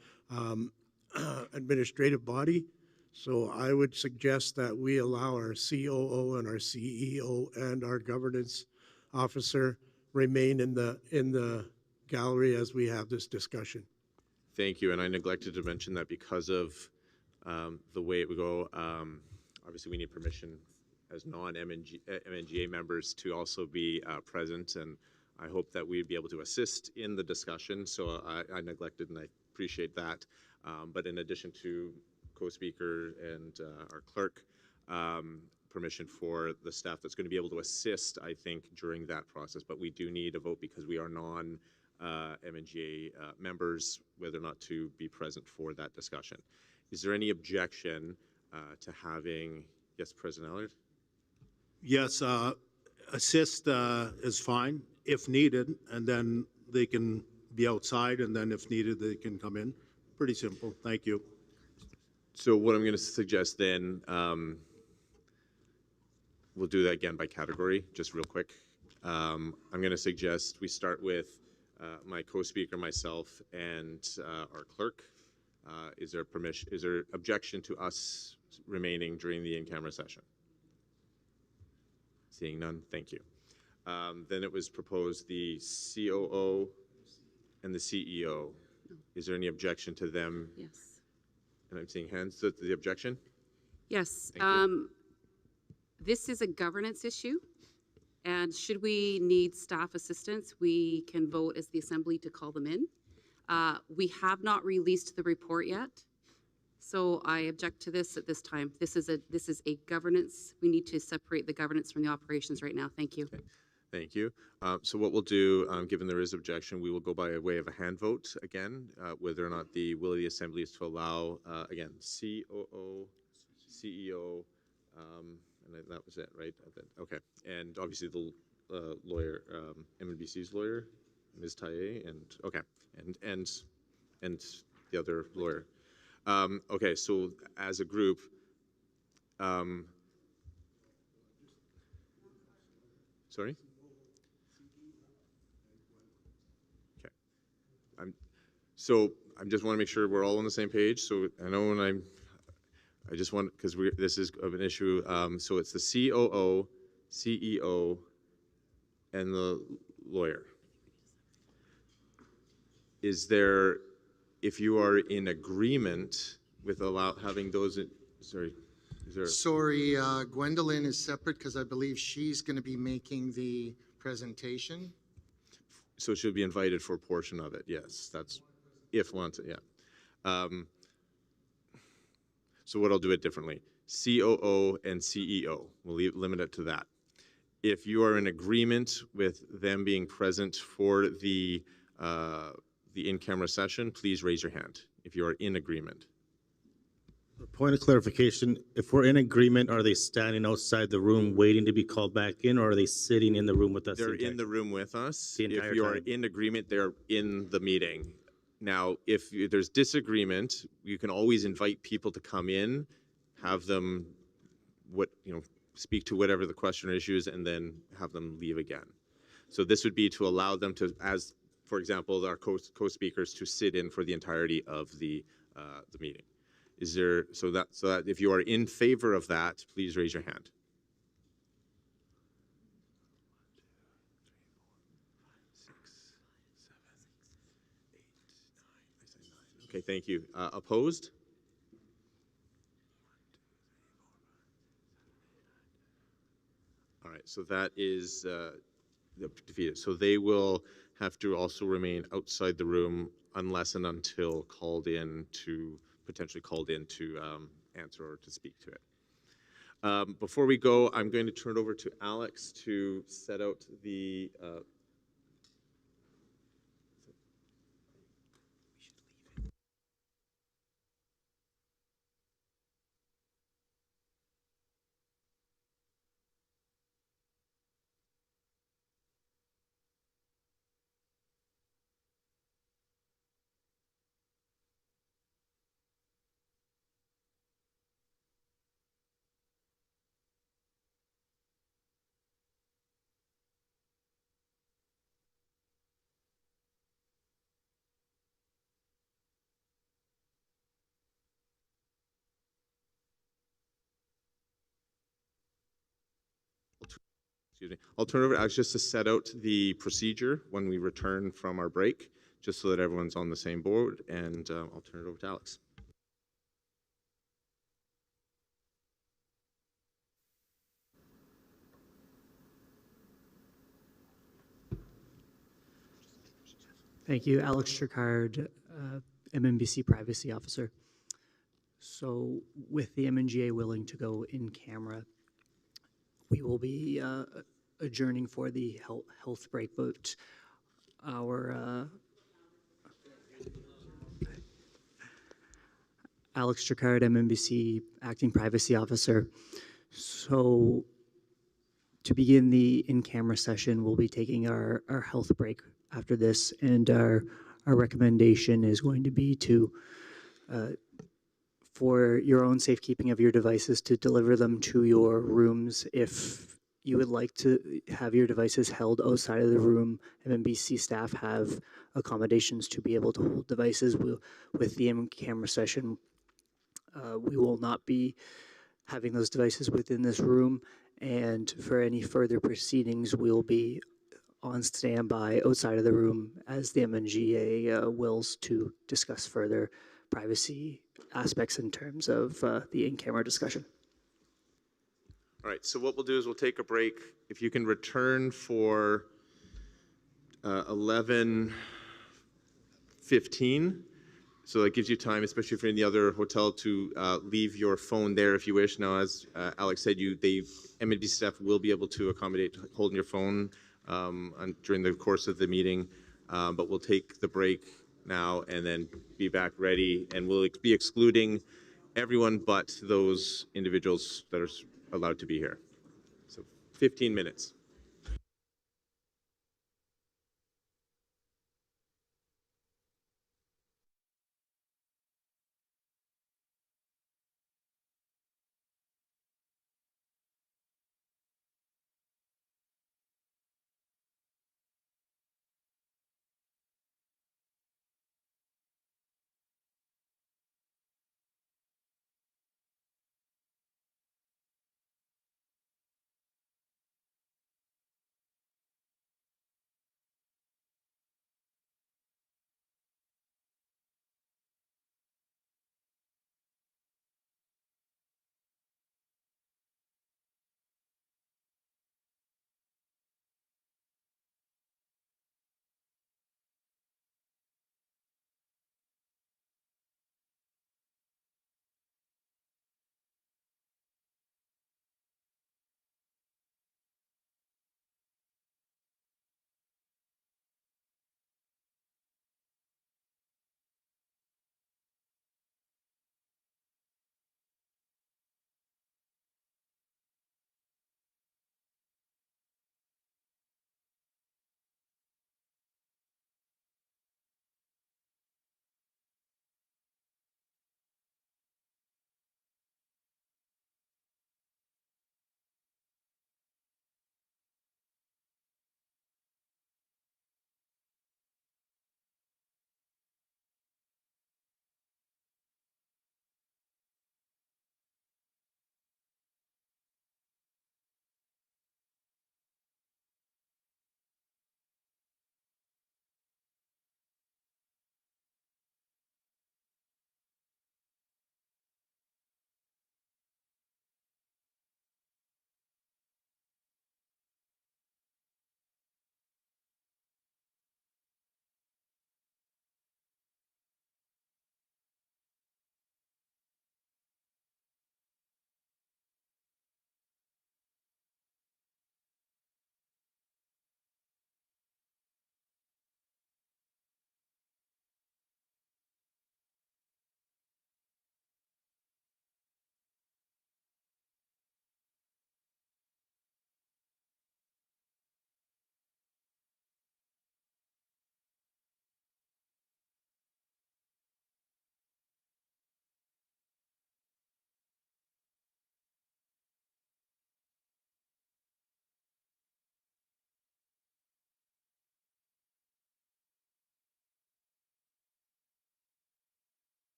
administrative body. So I would suggest that we allow our COO and our CEO and our governance officer remain in the gallery as we have this discussion. Thank you. And I neglected to mention that because of the way it would go, obviously we need permission as non-MNGA members to also be present. And I hope that we'd be able to assist in the discussion. So I neglected, and I appreciate that. But in addition to co-speaker and our clerk, permission for the staff that's going to be able to assist, I think, during that process. But we do need a vote because we are non-MNGA members, whether or not to be present for that discussion. Is there any objection to having, yes, President Allard? Yes, assist is fine if needed, and then they can be outside, and then if needed, they can come in. Pretty simple. Thank you. So what I'm going to suggest then, we'll do that again by category, just real quick. I'm going to suggest we start with my co-speaker, myself, and our clerk. Is there permission? Is there objection to us remaining during the in-camera session? Seeing none, thank you. Then it was proposed the COO and the CEO. Is there any objection to them? Yes. And I'm seeing hands. So the objection? Yes. Thank you. This is a governance issue, and should we need staff assistance, we can vote as the assembly to call them in. We have not released the report yet, so I object to this at this time. This is a governance. We need to separate the governance from the operations right now. Thank you. Okay. Thank you. So what we'll do, given there is objection, we will go by way of a hand vote again, whether or not the will of the assembly is to allow, again, COO, CEO, and that was it, right? Okay. And obviously the lawyer, MNBC's lawyer, Ms. Taye, and okay, and the other lawyer. Okay, so as a group, sorry? Okay. I just want to make sure we're all on the same page. So I know when I just want, because this is of an issue. So it's the COO, CEO, and the lawyer. Is there, if you are in agreement with having those, sorry, is there? Sorry, Gwendolyn is separate because I believe she's going to be making the presentation. So she'll be invited for a portion of it. Yes, that's if wanted. Yeah. So what I'll do it differently. COO and CEO. We'll limit it to that. If you are in agreement with them being present for the in-camera session, please raise your hand if you are in agreement. Point of clarification, if we're in agreement, are they standing outside the room waiting to be called back in, or are they sitting in the room with us? They're in the room with us. The entire if you are time. in agreement, they're in the meeting. Now, if there's disagreement, you can always invite people to come in, have them speak to whatever the question or issue is, and then have them leave again. So this would be to allow them to, as for example, our co-speakers to sit in for the entirety of the meeting. Is there so that if you are in favor of that, please raise your hand. Okay, thank you. Opposed? All right, so that is defeated. So they will have to also remain outside the room unless and until potentially called in to answer or to speak to it. Before we go, I'm going to turn it over to Alex to set out the excuse me, I'll turn it over to Alex just to set out the procedure when we return from our break, just so that everyone's on the same board, and I'll turn it over to Alex. Thank you, Alex Tricard, MNBC Privacy Officer. So with the MNGA willing to go in camera, we will be adjourning for the health break, but our Alex Tricard, MNBC Acting Privacy Officer. So to begin the in-camera session, we'll be taking our health break after this, and our recommendation is going to be to for your own safekeeping of your devices, to deliver them to your rooms. If you would like to have your devices held outside of the room, MNBC staff have accommodations to be able to hold devices. With the in-camera session, we will not be having those devices within this room, and for any further proceedings, we'll be on standby outside of the room as the MNGA wills to discuss further privacy aspects in terms of the in-camera discussion. All right, so what we'll do is we'll take a break. If you can return for 11:15, so that gives you time, especially if you're in the other hotel, to leave your phone there if you wish. Now, as Alex said, MNBC staff will be able to accommodate holding your phone during the course of the meeting, but we'll take the break now and then be back ready, and we'll be excluding everyone but those individuals that are allowed to be here. So 15 minutes.